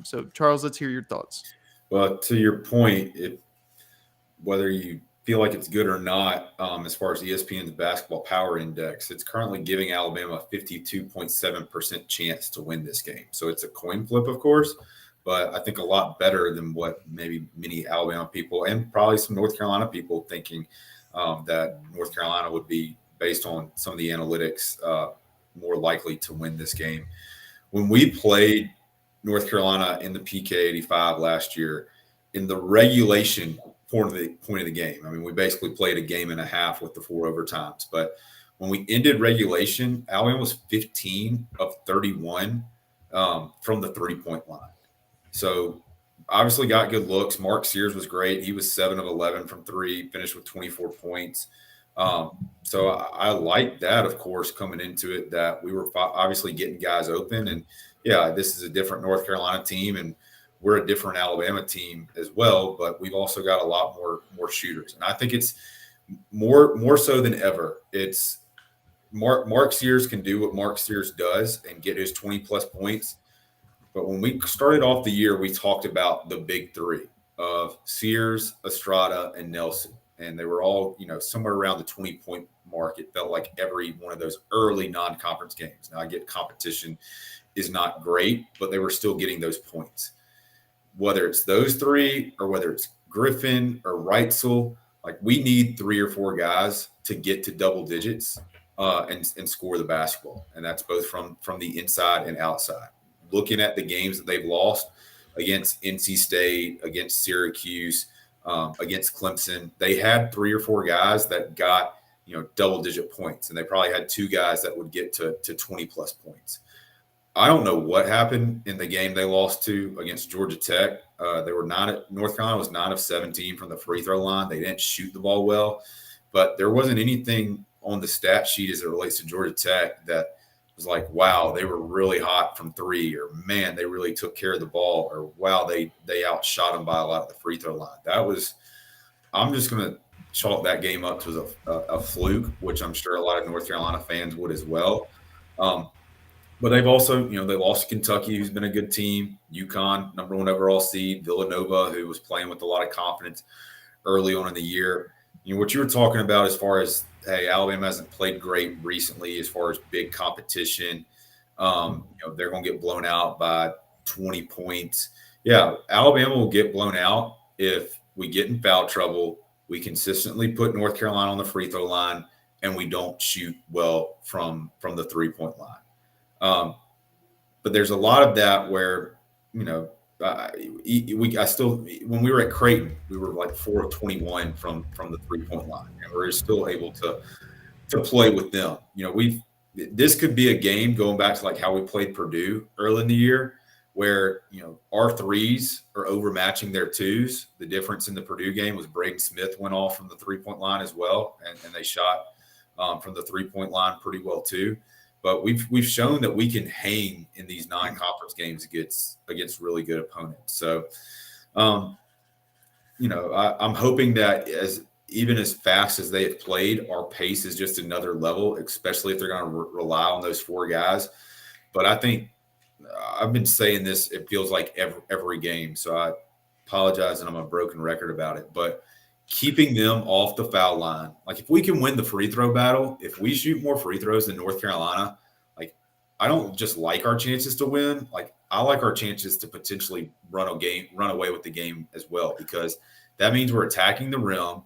So Charles, let's hear your thoughts. Well, to your point, whether you feel like it's good or not, as far as ESPN's basketball power index, it's currently giving Alabama a 52.7% chance to win this game. So it's a coin flip, of course, but I think a lot better than what maybe many Alabama people and probably some North Carolina people thinking that North Carolina would be, based on some of the analytics, more likely to win this game. When we played North Carolina in the PK 85 last year, in the regulation point of the game, I mean, we basically played a game and a half with the 4 overtimes. But when we ended regulation, Alabama was 15 of 31 from the 3-point line. So obviously got good looks. Mark Sears was great. He was 7 of 11 from 3, finished with 24 points. So I like that, of course, coming into it, that we were obviously getting guys open. And, yeah, this is a different North Carolina team, and we're a different Alabama team as well, but we've also got a lot more shooters. And I think it's more so than ever. It's Mark Sears can do what Mark Sears does and get his 20-plus points. But when we started off the year, we talked about the big three of Sears, Estrada, and Nelson. And they were all, somewhere around the 20-point mark. It felt like every one of those early non-conference games. Now, I get competition is not great, but they were still getting those points. Whether it's those three or whether it's Griffin or Reitzel, like we need 3 or 4 guys to get to double digits and score the basketball. And that's both from the inside and outside. Looking at the games that they've lost against NC State, against Syracuse, against Clemson, they had 3 or 4 guys that got, double-digit points, and they probably had 2 guys that would get to 20-plus points. I don't know what happened in the game they lost to against Georgia Tech. North Carolina was 9 of 17 from the free throw line. They didn't shoot the ball well, but there wasn't anything on the stat sheet as it relates to Georgia Tech that was like, wow, they were really hot from 3, or man, they really took care of the ball, or wow, they outshot them by a lot of the free throw line. I'm just going to chalk that game up to a fluke, which I'm sure a lot of North Carolina fans would as well. But they've also, they lost to Kentucky, who's been a good team, UConn, number 1 overall seed, Villanova, who was playing with a lot of confidence early on in the year. What you were talking about as far as, hey, Alabama hasn't played great recently as far as big competition. They're going to get blown out by 20 points. Yeah, Alabama will get blown out if we get in foul trouble, we consistently put North Carolina on the free throw line, and we don't shoot well from the 3-point line. But there's a lot of that where, when we were at Creighton, we were like 4 of 21 from the 3-point line, and we're still able to play with them. This could be a game going back to like how we played Purdue early in the year, where, our 3s are overmatching their 2s. The difference in the Purdue game was Braden Smith went off from the 3-point line as well, and they shot from the 3-point line pretty well too. But we've shown that we can hang in these non-conference games against really good opponents. So, I'm hoping that even as fast as they have played, our pace is just another level, especially if they're going to rely on those 4 guys. But I think I've been saying this, it feels like every game. So I apologize and I'm a broken record about it. But keeping them off the foul line. Like if we can win the free throw battle, if we shoot more free throws than North Carolina, like I don't just like our chances to win. Like I like our chances to potentially run away with the game as well, because that means we're attacking the rim.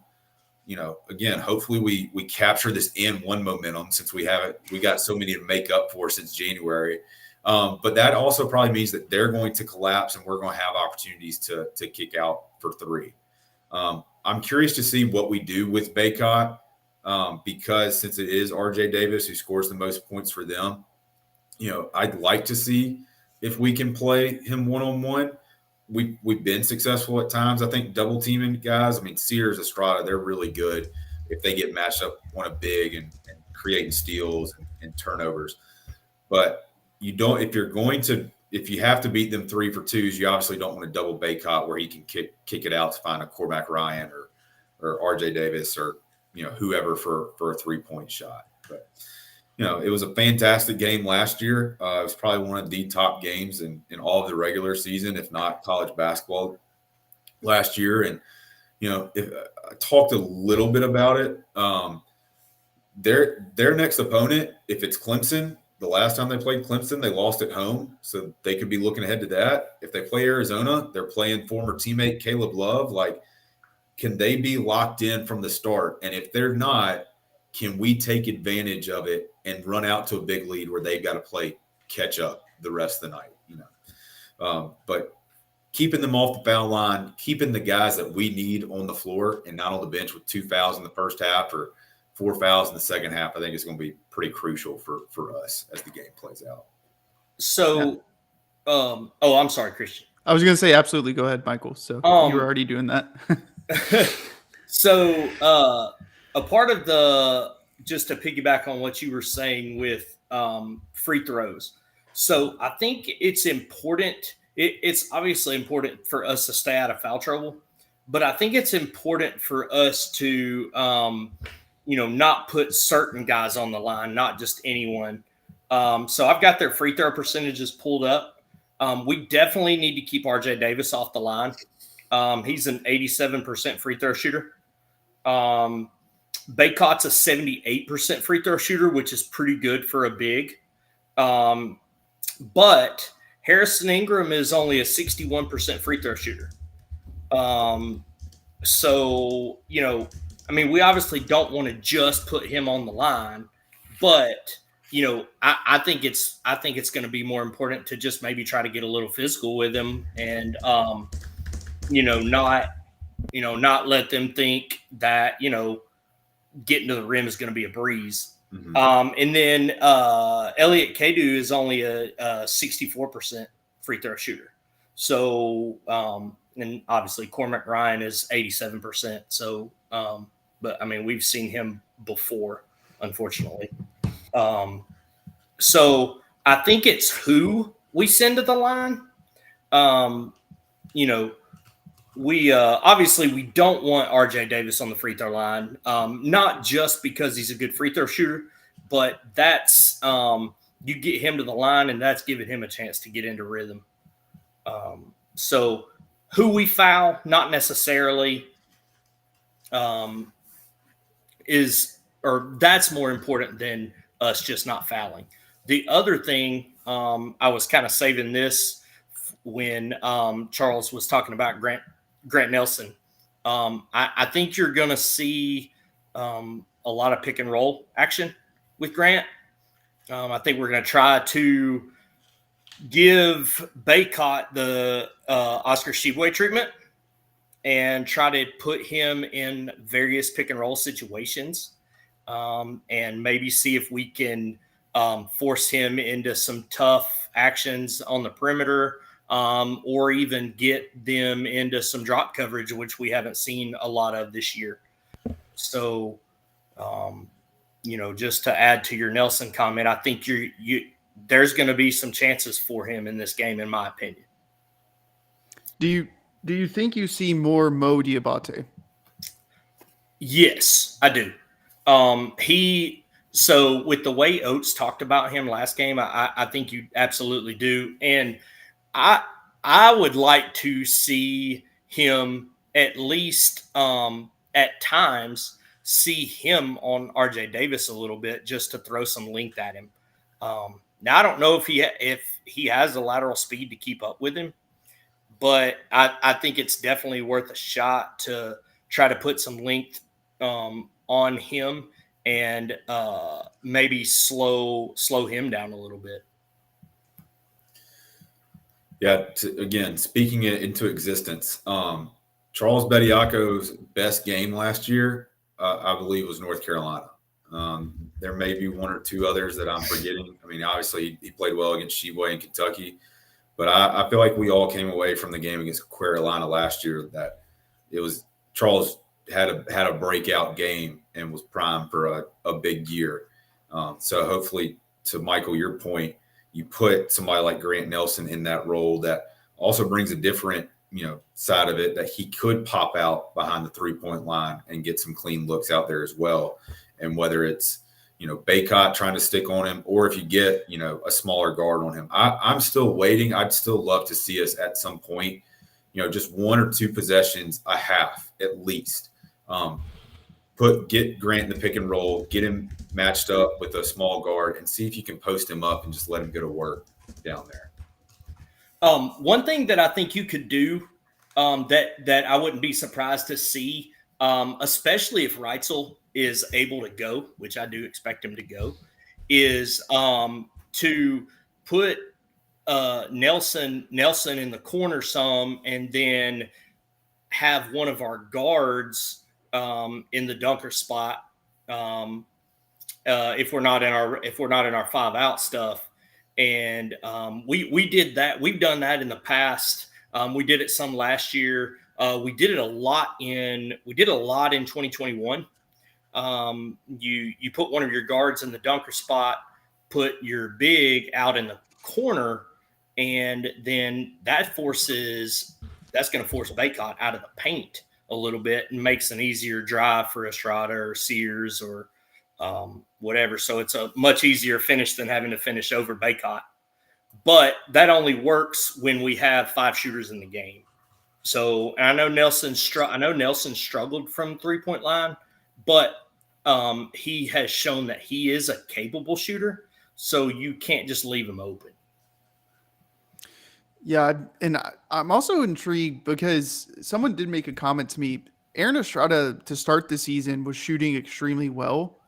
Again, hopefully we capture this N1 momentum since we got so many to make up for since January. But that also probably means that they're going to collapse and we're going to have opportunities to kick out for 3. I'm curious to see what we do with Baycott because since it is RJ Davis who scores the most points for them, I'd like to see if we can play him one-on-one. We've been successful at times. I think double teaming guys. I mean, Sears, Estrada, they're really good if they get matched up on a big and creating steals and turnovers. But if you have to beat them 3 for 2s, you obviously don't want to double Baycott where he can kick it out to find a Cormac Ryan or RJ Davis or whoever for a 3-point shot. But it was a fantastic game last year. It was probably one of the top games in all of the regular season, if not college basketball last year. And if I talked a little bit about it, their next opponent, if it's Clemson. The last time they played Clemson, they lost at home, so they could be looking ahead to that. If they play Arizona, they're playing former teammate Caleb Love. Like, can they be locked in from the start? And if they're not, can we take advantage of it and run out to a big lead where they've got to play catch up the rest of the night? But keeping them off the foul line, keeping the guys that we need on the floor and not on the bench with 2 fouls in the first half or 4 fouls in the second half, I think is going to be pretty crucial for us as the game plays out. So, I'm sorry, Christian. I was going to say, absolutely. Go ahead, Michael. So you were already doing that. So a part of just to piggyback on what you were saying with free throws. So I think it's important. It's obviously important for us to stay out of foul trouble, but I think it's important for us to, not put certain guys on the line, not just anyone. So I've got their free throw percentages pulled up. We definitely need to keep RJ Davis off the line. He's an 87% free throw shooter. Baycott's a 78% free throw shooter, which is pretty good for a big. But Harrison Ingram is only a 61% free throw shooter. So, we obviously don't want to just put him on the line, but I think it's going to be more important to just maybe try to get a little physical with him and not let them think that getting to the rim is going to be a breeze. Mm-hmm. And then Elliot Kadu is only a 64% free throw shooter. So and obviously Cormac Ryan is 87%. So but we've seen him before, unfortunately. So I think it's who we send to the line. We obviously we don't want RJ Davis on the free throw line, not just because he's a good free throw shooter, but that's you get him to the line and that's giving him a chance to get into rhythm. So who we foul, not necessarily, that's more important than us just not fouling. The other thing, I was kind of saving this when Charles was talking about Grant Nelson. I think you're going to see a lot of pick and roll action with Grant. I think we're going to try to give Baycott the Oscar Tshiebwe treatment and try to put him in various pick and roll situations, and maybe see if we can force him into some tough actions on the perimeter, or even get them into some drop coverage, which we haven't seen a lot of this year. So, just to add to your Nelson comment, I think there's going to be some chances for him in this game, in my opinion. Do you think you see more Mo Diabate? Yes, I do. So with the way Oates talked about him last game, I think you absolutely do. And I would like to see him at least at times see him on RJ Davis a little bit, just to throw some length at him. Now I don't know if he has the lateral speed to keep up with him, but I think it's definitely worth a shot to try to put some length on him and maybe slow him down a little bit. Yeah, again, speaking it into existence, Charles Bediako's best game last year, I believe, was North Carolina. There may be one or two others that I'm forgetting. Obviously, he played well against Tshiebwe in Kentucky, but I feel like we all came away from the game against Carolina last year that it was Charles had a breakout game and was primed for a big year. So hopefully, to Michael, your point, you put somebody like Grant Nelson in that role that also brings a different, side of it, that he could pop out behind the 3-point line and get some clean looks out there as well. And whether it's, Baycott trying to stick on him, or if you get, a smaller guard on him, I'm still waiting. I'd still love to see us at some point, just one or two possessions a half at least. Get Grant in the pick and roll, get him matched up with a small guard, and see if you can post him up and just let him go to work down there. One thing that I think you could do, that I wouldn't be surprised to see, especially if Reitzel is able to go, which I do expect him to go, is to put Nelson in the corner some, and then have one of our guards in the dunker spot, if we're not in our 5-out stuff. And we did that. We've done that in the past. We did it some last year. We did it a lot in 2021. You put one of your guards in the dunker spot, put your big out in the corner, and then that's going to force Baycott out of the paint a little bit and makes an easier drive for Estrada or Sears or whatever. So it's a much easier finish than having to finish over Baycott. but that only works when we have 5 shooters in the game. So I know Nelson struggled from 3-point line, but he has shown that he is a capable shooter. So you can't just leave him open. Yeah, and I'm also intrigued because someone did make a comment to me. Aaron Estrada to start the season was shooting extremely well,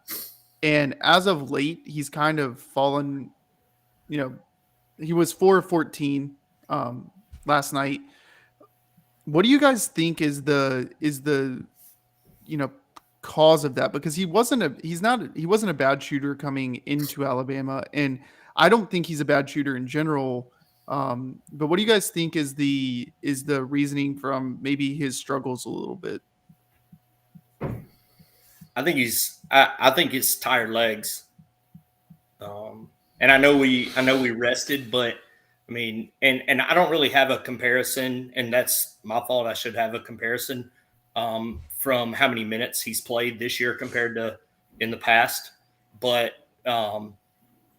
and as of late, he's kind of fallen. You know, he was 4 of 14 last night. What do you guys think is the you know cause of that? Because he wasn't a bad shooter coming into Alabama, and I don't think he's a bad shooter in general. But what do you guys think is the reasoning from maybe his struggles a little bit? I think I think it's tired legs. And I know we rested, but I mean, and I don't really have a comparison, and that's my fault. I should have a comparison from how many minutes he's played this year compared to in the past. But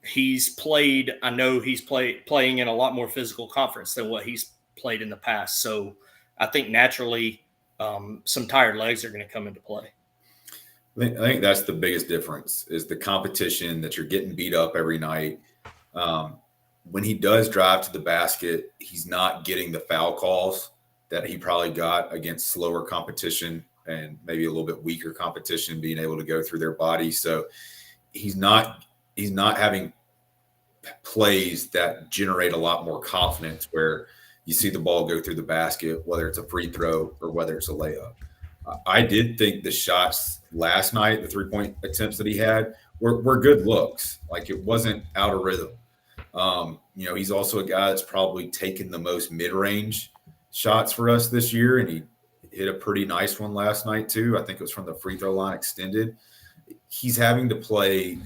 he's played. I know he's playing in a lot more physical conference than what he's played in the past. So I think naturally, some tired legs are going to come into play. I think that's the biggest difference is the competition that you're getting beat up every night. When he does drive to the basket, he's not getting the foul calls that he probably got against slower competition and maybe a little bit weaker competition being able to go through their body. So he's not having plays that generate a lot more confidence where you see the ball go through the basket, whether it's a free throw or whether it's a layup. I did think the shots last night, the 3-point attempts that he had, were good looks. Like it wasn't out of rhythm. He's also a guy that's probably taken the most mid-range shots for us this year, and he hit a pretty nice one last night too. I think it was from the free throw line extended. He's having to play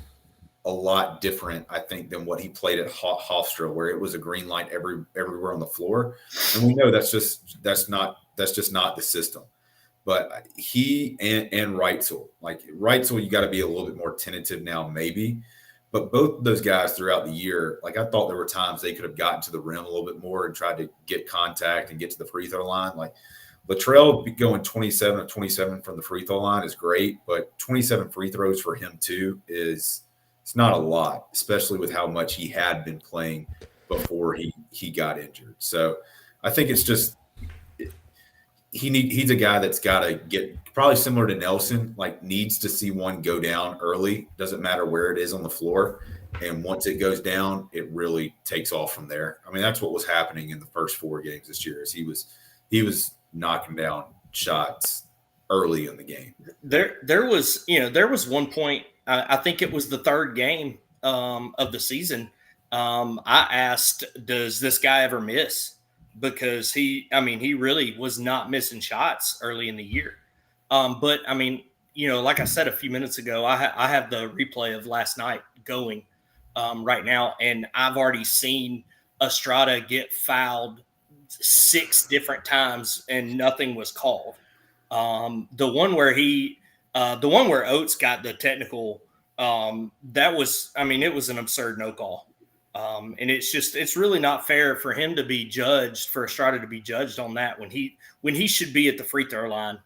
a lot different, I think, than what he played at Hofstra, where it was a green light everywhere on the floor. And we know that's just not the system. But he and Reitzel, you got to be a little bit more tentative now, maybe. But both of those guys throughout the year, I thought there were times they could have gotten to the rim a little bit more and tried to get contact and get to the free throw line. Like Latrell going 27 of 27 from the free throw line is great, but 27 free throws for him too it's not a lot, especially with how much he had been playing before he got injured. So I think it's just he's a guy that's got to get probably similar to Nelson, needs to see one go down early. Doesn't matter where it is on the floor. And once it goes down, it really takes off from there. I mean, that's what was happening in the first 4 games this year is he was knocking down shots early in the game. There was one point, I think it was the 3rd game of the season. I asked, does this guy ever miss? Because he really was not missing shots early in the year. But I mean, like I said a few minutes ago, I have the replay of last night going right now, and I've already seen Estrada get fouled 6 different times and nothing was called. The one where Oates got the technical, it was an absurd no call. And it's really not fair for him to be judged, for Estrada to be judged on that when he should be at the free throw line,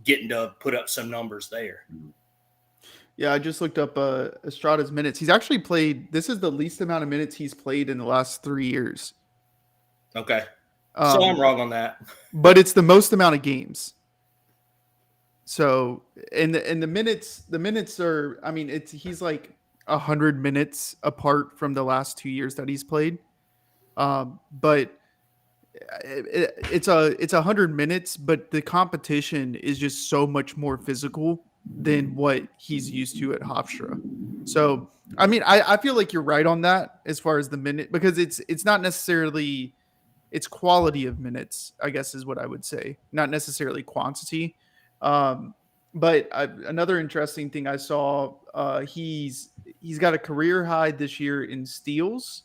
getting to put up some numbers there. Yeah, I just looked up Estrada's minutes. He's actually played. This is the least amount of minutes he's played in the last 3 years. Okay, so I'm wrong on that. But it's the most amount of games. So, and the minutes are. I mean, he's like 100 minutes apart from the last 2 years that he's played. But it's 100 minutes, but the competition is just so much more physical than what he's used to at Hofstra. So, I mean, I feel like you're right on that as far as the minute, because it's not necessarily, it's quality of minutes, I guess is what I would say, not necessarily quantity. But another interesting thing I saw, he's got a career high this year in steals,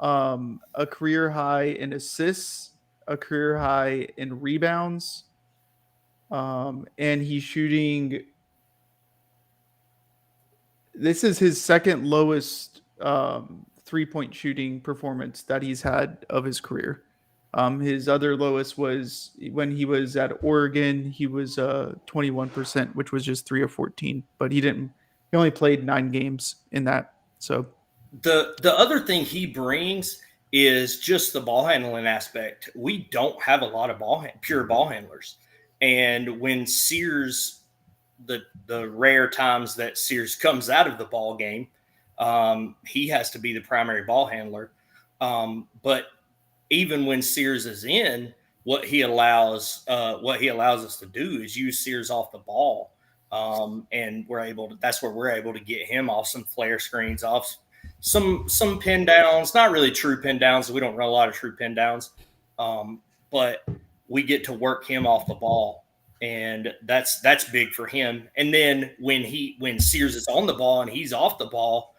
a career high in assists, a career high in rebounds, and he's shooting. This is his second lowest 3-point shooting performance that he's had of his career. His other lowest was when he was at Oregon. He was 21%, which was just 3 of 14. But he only played 9 games in that. So the other thing he brings is just the ball handling aspect. We don't have a lot of pure ball handlers, and when Sears, the rare times that Sears comes out of the ball game, he has to be the primary ball handler. But even when Sears is in, what he allows us to do is use Sears off the ball, and that's where we're able to get him off some flare screens, off some pin downs, not really true pin downs. We don't run a lot of true pin downs, but we get to work him off the ball, and that's big for him. And then when Sears is on the ball and he's off the ball,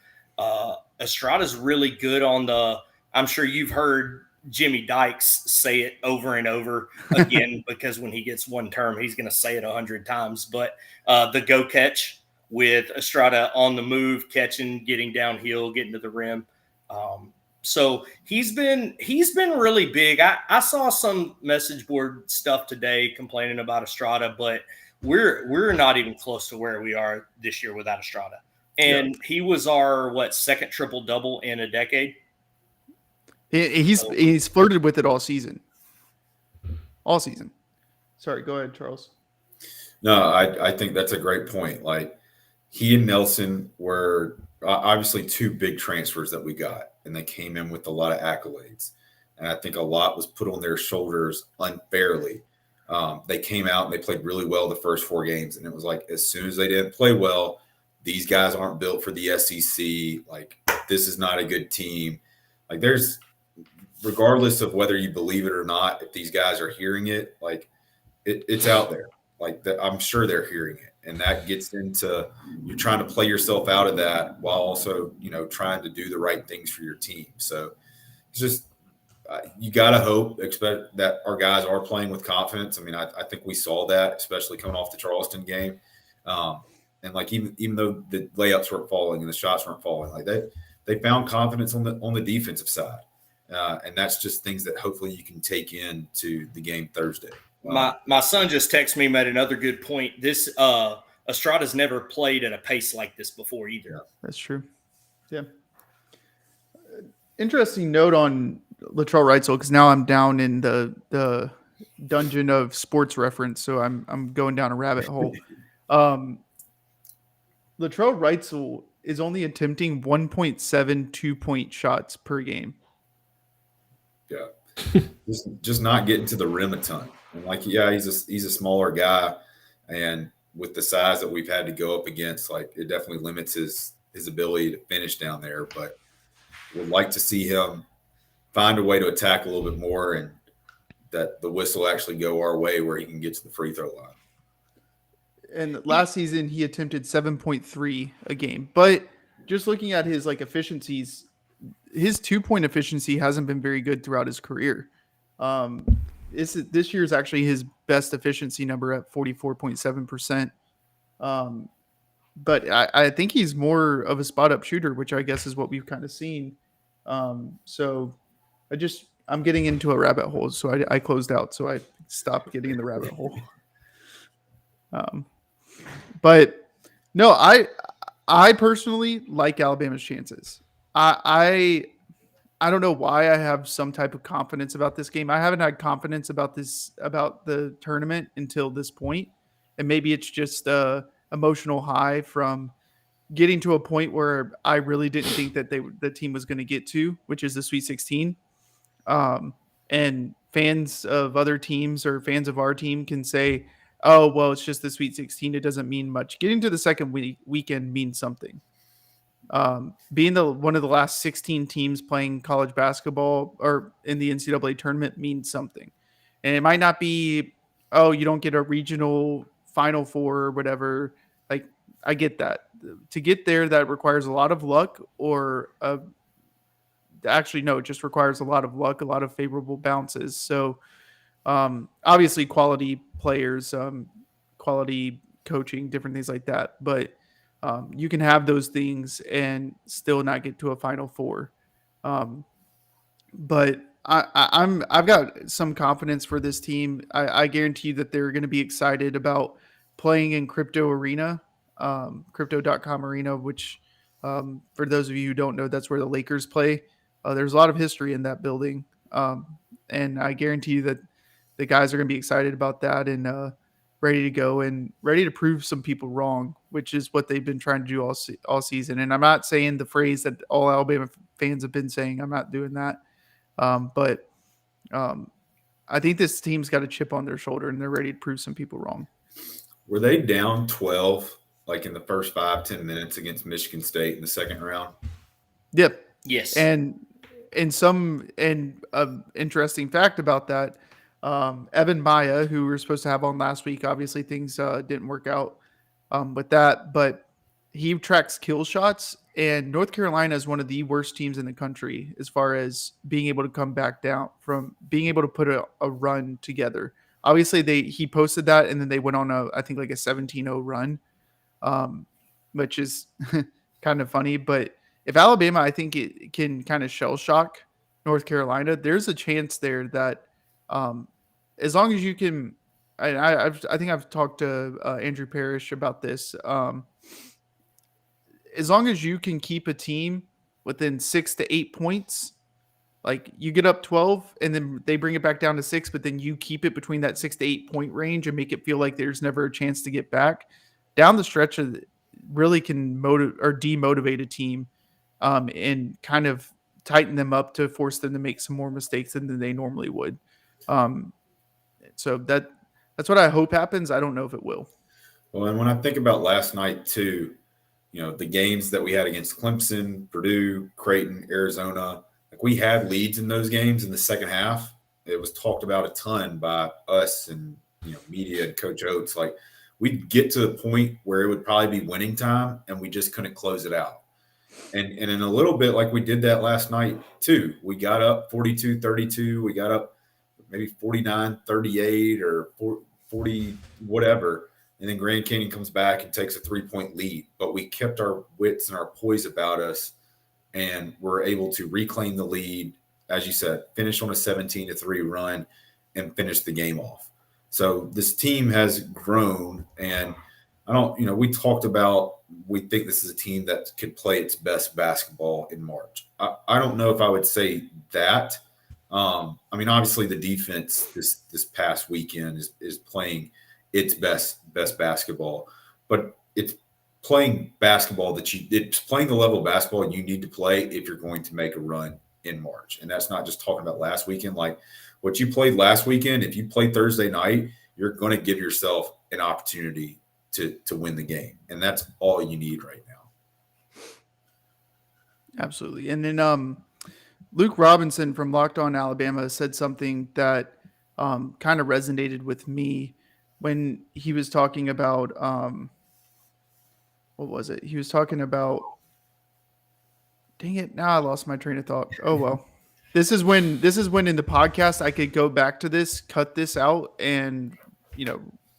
Estrada's really good on the. I'm sure you've heard Jimmy Dykes say it over and over again because when he gets one term, he's going to say it 100 times. But the go catch with Estrada on the move, catching, getting downhill, getting to the rim. So he's been really big. I saw some message board stuff today complaining about Estrada, but we're not even close to where we are this year without Estrada. And he was our second triple double in a decade. He's flirted with it all season. All season. Sorry, go ahead, Charles. No, I think that's a great point. Like, he and Nelson were obviously 2 big transfers that we got, and they came in with a lot of accolades. And I think a lot was put on their shoulders unfairly. They came out and they played really well the first 4 games, and it was like, as soon as they didn't play well, these guys aren't built for the SEC. Like, this is not a good team. Like, regardless of whether you believe it or not, if these guys are hearing it, like it's out there. Like, I'm sure they're hearing it, and that gets into you're trying to play yourself out of that while also, trying to do the right things for your team. So it's just you gotta expect that our guys are playing with confidence. I mean, I think we saw that, especially coming off the Charleston game, and like even though the layups weren't falling and the shots weren't falling, like they found confidence on the defensive side. And that's just things that hopefully you can take into the game Thursday. My son just texted me, made another good point. This Estrada's never played at a pace like this before either. Yeah, that's true. Yeah. Interesting note on Latrell Wrightsell, because now I'm down in the dungeon of sports reference, so I'm going down a rabbit hole. Latrell Wrightsell is only attempting 1.7 2-point shots per game. Yeah, just not getting to the rim a ton. And he's a smaller guy, and with the size that we've had to go up against, like, it definitely limits his ability to finish down there. But would like to see him find a way to attack a little bit more, and that the whistle actually go our way where he can get to the free throw line. And last season he attempted 7.3 a game, but just looking at his efficiencies, his 2-point efficiency hasn't been very good throughout his career. This year is actually his best efficiency number at 44.7%. But I think he's more of a spot up shooter, which I guess is what we've kind of seen. So I'm getting into a rabbit hole. So I closed out. So I stopped getting in the rabbit hole. But no, I personally like Alabama's chances. I don't know why I have some type of confidence about this game. I haven't had confidence about the tournament until this point. And maybe it's just a emotional high from getting to a point where I really didn't think that the team was going to get to, which is the Sweet 16. And fans of other teams or fans of our team can say, oh, well, it's just the Sweet 16. It doesn't mean much. Getting to the second weekend means something. Being one of the last 16 teams playing college basketball or in the NCAA tournament means something. And it might not be, oh, you don't get a regional Final Four or whatever. Like, I get that. To get there, that requires a lot of luck actually, no, it just requires a lot of luck, a lot of favorable bounces. So obviously quality players, quality coaching, different things like that. But you can have those things and still not get to a Final Four. But I've got some confidence for this team. I guarantee you that they're going to be excited about playing in Crypto Arena, Crypto.com Arena, which for those of you who don't know, that's where the Lakers play. There's a lot of history in that building, and I guarantee you that the guys are going to be excited about that and ready to go and ready to prove some people wrong, which is what they've been trying to do all season. And I'm not saying the phrase that all Alabama fans have been saying. I'm not doing that. But I think this team's got a chip on their shoulder and they're ready to prove some people wrong. Were they down 12 like in the first 5-10 minutes against Michigan State in the second round? Yep. Yes. And interesting fact about that, Evan Maya, who we were supposed to have on last week, obviously things didn't work out with that, but he tracks kill shots, and North Carolina is one of the worst teams in the country as far as being able to come back down from being able to put a run together. Obviously, he posted that, and then they went on I think like a 17-0 run, which is kind of funny. But if Alabama, I think it can kind of shell shock North Carolina, there's a chance there that as long as you can, I think I've talked to Andrew Parrish about this. As long as you can keep a team within 6 to 8 points, like you get up 12 and then they bring it back down to 6, but then you keep it between that 6 to 8 point range and make it feel like there's never a chance to get back down the stretch, really can demotivate a team and kind of tighten them up to force them to make some more mistakes than they normally would. So that's what I hope happens. I don't know if it will. Well, and when I think about last night too, the games that we had against Clemson, Purdue, Creighton, Arizona, like we had leads in those games in the second half. It was talked about a ton by us and media and Coach Oates. Like we'd get to the point where it would probably be winning time and we just couldn't close it out. And in a little bit like we did that last night too. We got up 42-32. We got up maybe 49-38 or 40 whatever. And then Grand Canyon comes back and takes a 3-point lead. But we kept our wits and our poise about us and were able to reclaim the lead, as you said, finish on a 17-3 run and finish the game off. So this team has grown. And we talked about, we think this is a team that could play its best basketball in March. I don't know if I would say that. Obviously the defense this past weekend is playing its best basketball, but it's playing basketball it's playing the level of basketball you need to play if you're going to make a run in March. And that's not just talking about last weekend. Like what you played last weekend, if you play Thursday night, you're going to give yourself an opportunity to win the game. And that's all you need right now. Absolutely. And then Luke Robinson from Locked On Alabama said something that kind of resonated with me when he was talking about what was it? He was talking about, dang it, now I lost my train of thought. Oh well. This is when in the podcast I could go back to this, cut this out, and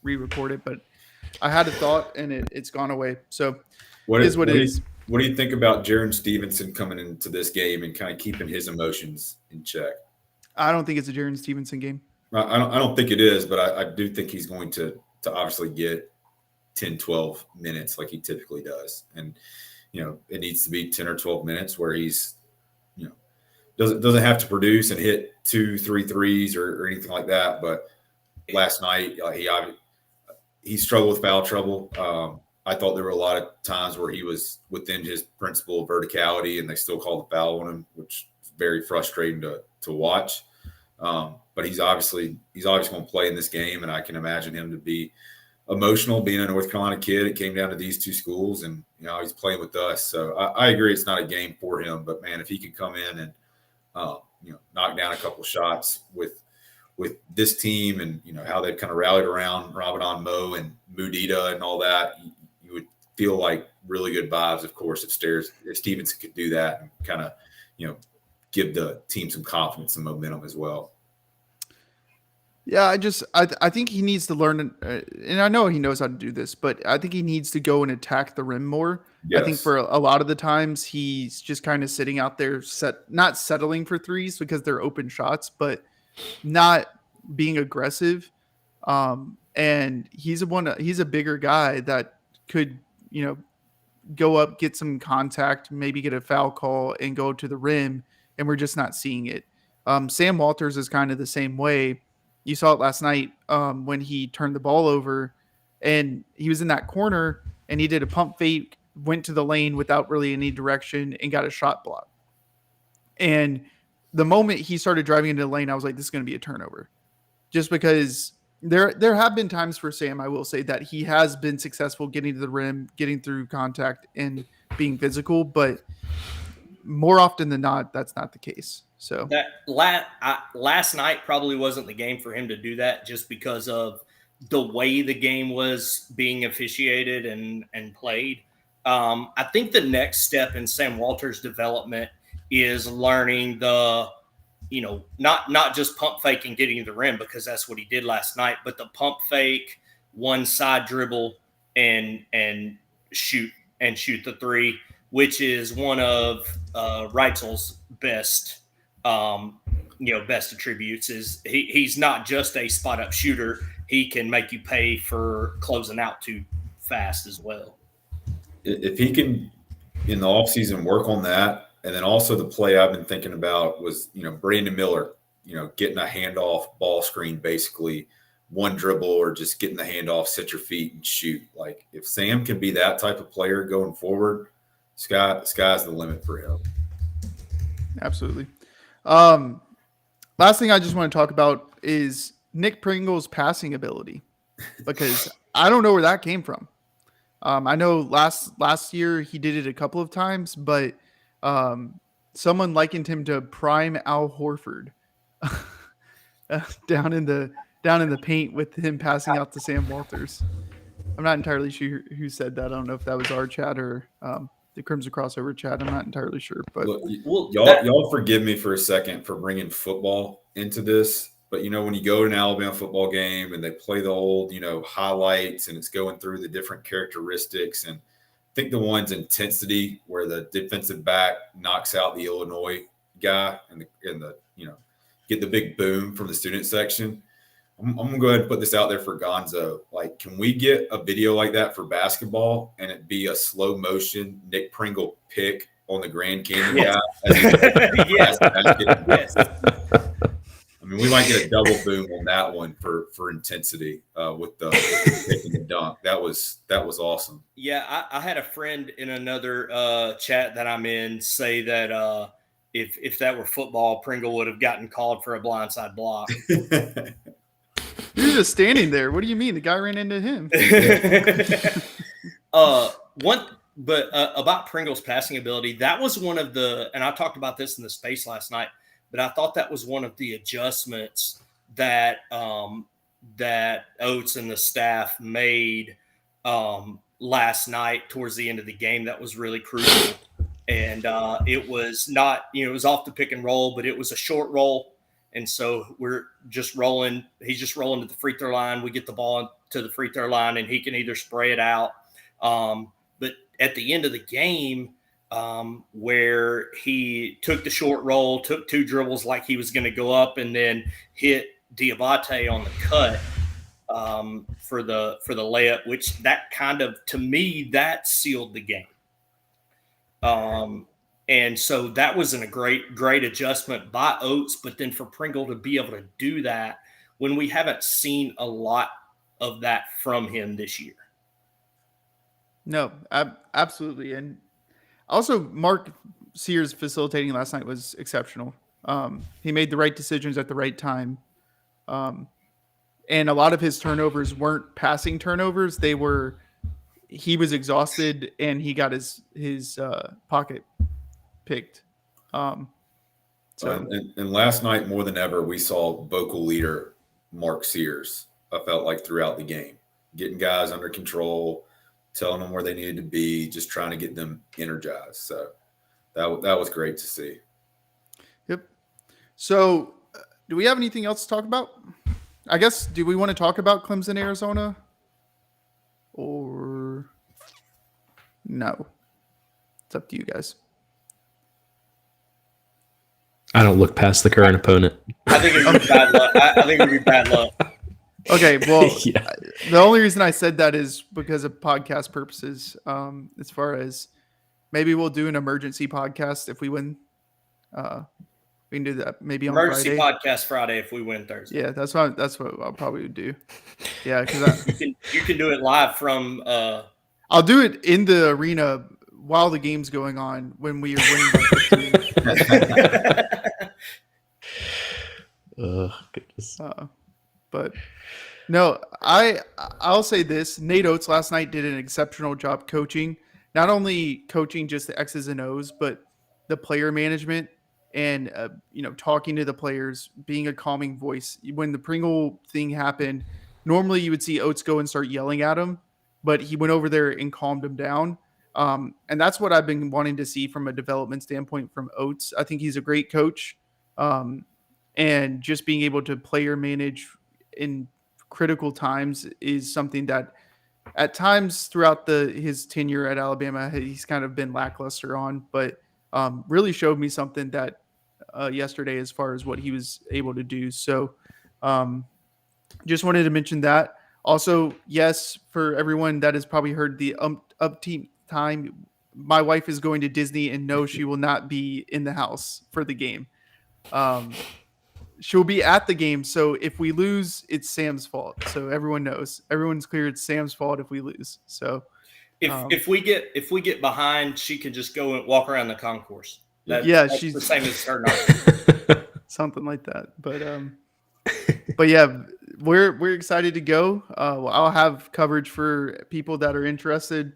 re-record it. But I had a thought and it's gone away. So it is what it is. What do you think about Jaron Stevenson coming into this game and kind of keeping his emotions in check? I don't think it's a Jaron Stevenson game. I don't think it is, but I do think he's going to obviously get 10, 12 minutes like he typically does. And, it needs to be 10 or 12 minutes where he's, doesn't have to produce and hit 2-3 threes or anything like that. But last night, he struggled with foul trouble. I thought there were a lot of times where he was within his principle of verticality and they still called the foul on him, which is very frustrating to watch. But he's obviously going to play in this game, and I can imagine him to be emotional being a North Carolina kid. It came down to these two schools, and he's playing with us. So I agree it's not a game for him, but man, if he could come in and knock down a couple shots with this team and how they've kind of rallied around Ramadan Mo and Mudita and all that, you would feel like really good vibes, of course, if Stevenson could do that and kind of give the team some confidence and momentum as well. Yeah, I think he needs to learn, and I know he knows how to do this, but I think he needs to go and attack the rim more I think Yes. for a lot of the times he's just kind of sitting out there, not settling for threes because they're open shots, but not being aggressive. And he's a bigger guy that could, go up, get some contact, maybe get a foul call and go to the rim. And we're just not seeing it. Sam Walters is kind of the same way. You saw it last night when he turned the ball over and he was in that corner and he did a pump fake, went to the lane without really any direction and got a shot block. And the moment he started driving into the lane, I was like, this is going to be a turnover. Just because there have been times for Sam, I will say, that he has been successful getting to the rim, getting through contact, and being physical, but more often than not, that's not the case. So that last night probably wasn't the game for him to do that, just because of the way the game was being officiated and played. I think the next step in Sam Walters' development is learning the, not just pump fake and getting to the rim, because that's what he did last night, but the pump fake, one side dribble, and shoot the three, which is one of Reitzel's best attributes. Is he's not just a spot up shooter. He can make you pay for closing out too fast as well. If he can, in the offseason, work on that. And then also the play I've been thinking about was, Brandon Miller, getting a handoff ball screen, basically one dribble or just getting the handoff, set your feet and shoot. Like if Sam can be that type of player going forward, sky's the limit for him. Absolutely. Last thing I just want to talk about is Nick Pringle's passing ability, because I don't know where that came from. I know last year he did it a couple of times, but someone likened him to prime Al Horford down in the paint with him passing out to Sam Walters. I'm not entirely sure who said that. I don't know if that was our chat or the Crimson Crossover chat. I'm not entirely sure, but look, y'all forgive me for a second for bringing football into this. But when you go to an Alabama football game and they play the old, highlights and it's going through the different characteristics, and I think the one's intensity where the defensive back knocks out the Illinois guy and the get the big boom from the student section. I'm gonna go ahead and put this out there for Gonzo. Like, can we get a video like that for basketball and it be a slow motion Nick Pringle pick on the Grand Canyon guy? Yes. Yes. I mean, we might get a double boom on that one for intensity with the taking the dunk. That was awesome. Yeah, I had a friend in another chat that I'm in say that if that were football, Pringle would have gotten called for a blindside block. You're just standing there. What do you mean? The guy ran into him. About Pringle's passing ability, that was one of the, and I talked about this in the space last night, but I thought that was one of the adjustments that that Oates and the staff made last night towards the end of the game. That was really crucial. And it was not, it was off the pick and roll, but it was a short roll. And so we're just rolling. He's just rolling to the free throw line. We get the ball to the free throw line and he can either spray it out. But at the end of the game, where he took the short roll, took two dribbles like he was going to go up, and then hit Diabate on the cut for the layup, which that kind of, to me, that sealed the game. And so that was a great adjustment by Oates, but then for Pringle to be able to do that when we haven't seen a lot of that from him this year. No, absolutely. And also Mark Sears facilitating last night was exceptional. He made the right decisions at the right time. And a lot of his turnovers weren't passing turnovers. He was exhausted and he got his pocket picked. And last night, more than ever, we saw vocal leader Mark Sears. I felt like throughout the game, getting guys under control, telling them where they needed to be, just trying to get them energized. So that was great to see. Yep. So do we have anything else to talk about? I guess, do we want to talk about Clemson, Arizona? Or no? It's up to you guys. I don't look past the current opponent. I think it would be bad luck. I think it would be bad luck. Okay, well, Yeah. the only reason I said that is because of podcast purposes. As far as maybe we'll do an emergency podcast if we win. We can do that maybe on Emergency Friday. podcast Friday if we win Thursday. Yeah, that's what I'll probably do. Yeah, because You can do it live from. I'll do it in the arena while the game's going on when we are winning by 15. Goodness. But no, I'll say this: Nate Oates last night did an exceptional job coaching. Not only coaching just the X's and O's, but the player management and talking to the players, being a calming voice. When the Pringle thing happened, normally you would see Oates go and start yelling at him, but he went over there and calmed him down. And that's what I've been wanting to see from a development standpoint from Oates. I think he's a great coach. And just being able to player manage in critical times is something that at times throughout his tenure at Alabama, he's kind of been lackluster on, but really showed me something that yesterday as far as what he was able to do. So just wanted to mention that. Also, yes, for everyone that has probably heard the upbeat time, my wife is going to Disney and no, she will not be in the house for the game. She'll be at the game. So if we lose, it's Sam's fault. So everyone knows. Everyone's clear it's Sam's fault if we lose. So if we get behind, she can just go and walk around the concourse. That's she's the same as her night. Something like that. But yeah, we're excited to go. I'll have coverage for people that are interested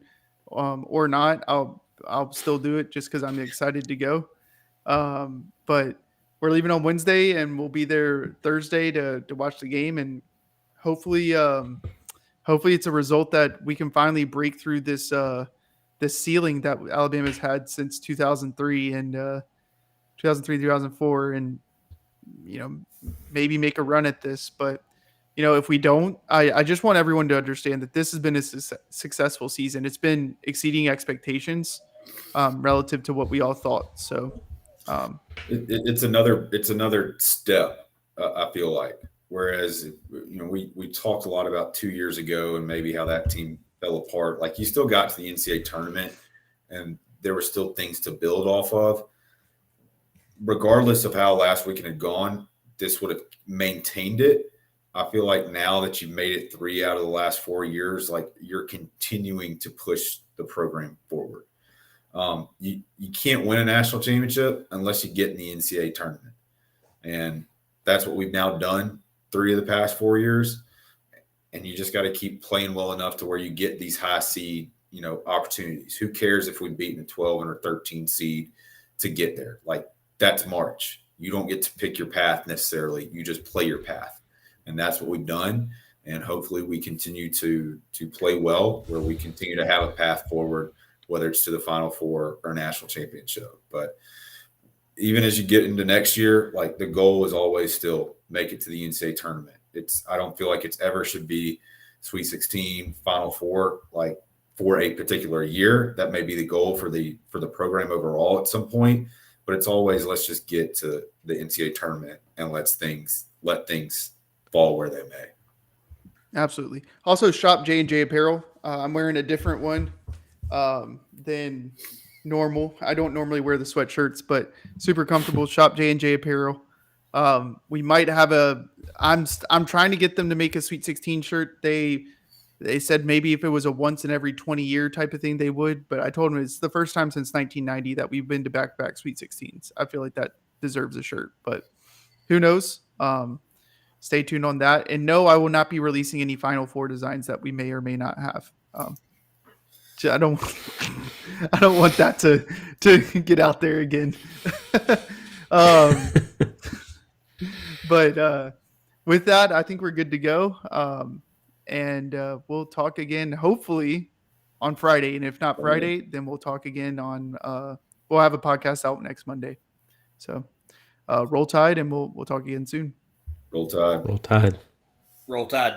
or not. I'll still do it just because I'm excited to go. But we're leaving on Wednesday and we'll be there Thursday to watch the game, and hopefully it's a result that we can finally break through this ceiling that Alabama's had since 2003 and 2004, and maybe make a run at this. But if we don't, I just want everyone to understand that this has been a successful season. It's been exceeding expectations relative to what we all thought. So it's another step. I feel like, whereas we talked a lot about 2 years ago and maybe how that team fell apart. Like, you still got to the NCAA tournament and there were still things to build off of. Regardless of how last weekend had gone, this would have maintained it. I feel like now that you've made it 3 out of the last 4 years, like, you're continuing to push the program forward. You can't win a national championship unless you get in the NCAA tournament. And that's what we've now done 3 of the past 4 years. And you just got to keep playing well enough to where you get these high seed, opportunities. Who cares if we've beaten a 12 or 13 seed to get there? Like, that's March. You don't get to pick your path necessarily. You just play your path. And that's what we've done. And hopefully we continue to play well, where we continue to have a path forward, whether it's to the Final Four or national championship. But even as you get into next year, like, the goal is always still make it to the NCAA tournament. I don't feel like it's ever should be Sweet 16, Final Four, like, for a particular year. That may be the goal for the program overall at some point, but it's always, let's just get to the NCAA tournament and let things fall where they may. Absolutely. Also, shop J&J Apparel. I'm wearing a different one than normal. I don't normally wear the sweatshirts, but super comfortable. Shop J&J Apparel. We might have I'm trying to get them to make a Sweet 16 shirt. They said maybe if it was a once in every 20 year type of thing, they would, but I told them it's the first time since 1990 that we've been to back-to-back Sweet 16s. I feel like that deserves a shirt, but who knows? Stay tuned on that. And no, I will not be releasing any Final Four designs that we may or may not have. I don't want that to get out there again. But with that, I think we're good to go. And we'll talk again, hopefully, on Friday. And if not Friday, then we'll talk again on we'll have a podcast out next Monday. So roll Tide, and we'll talk again soon. Roll Tide. Roll Tide. Roll Tide.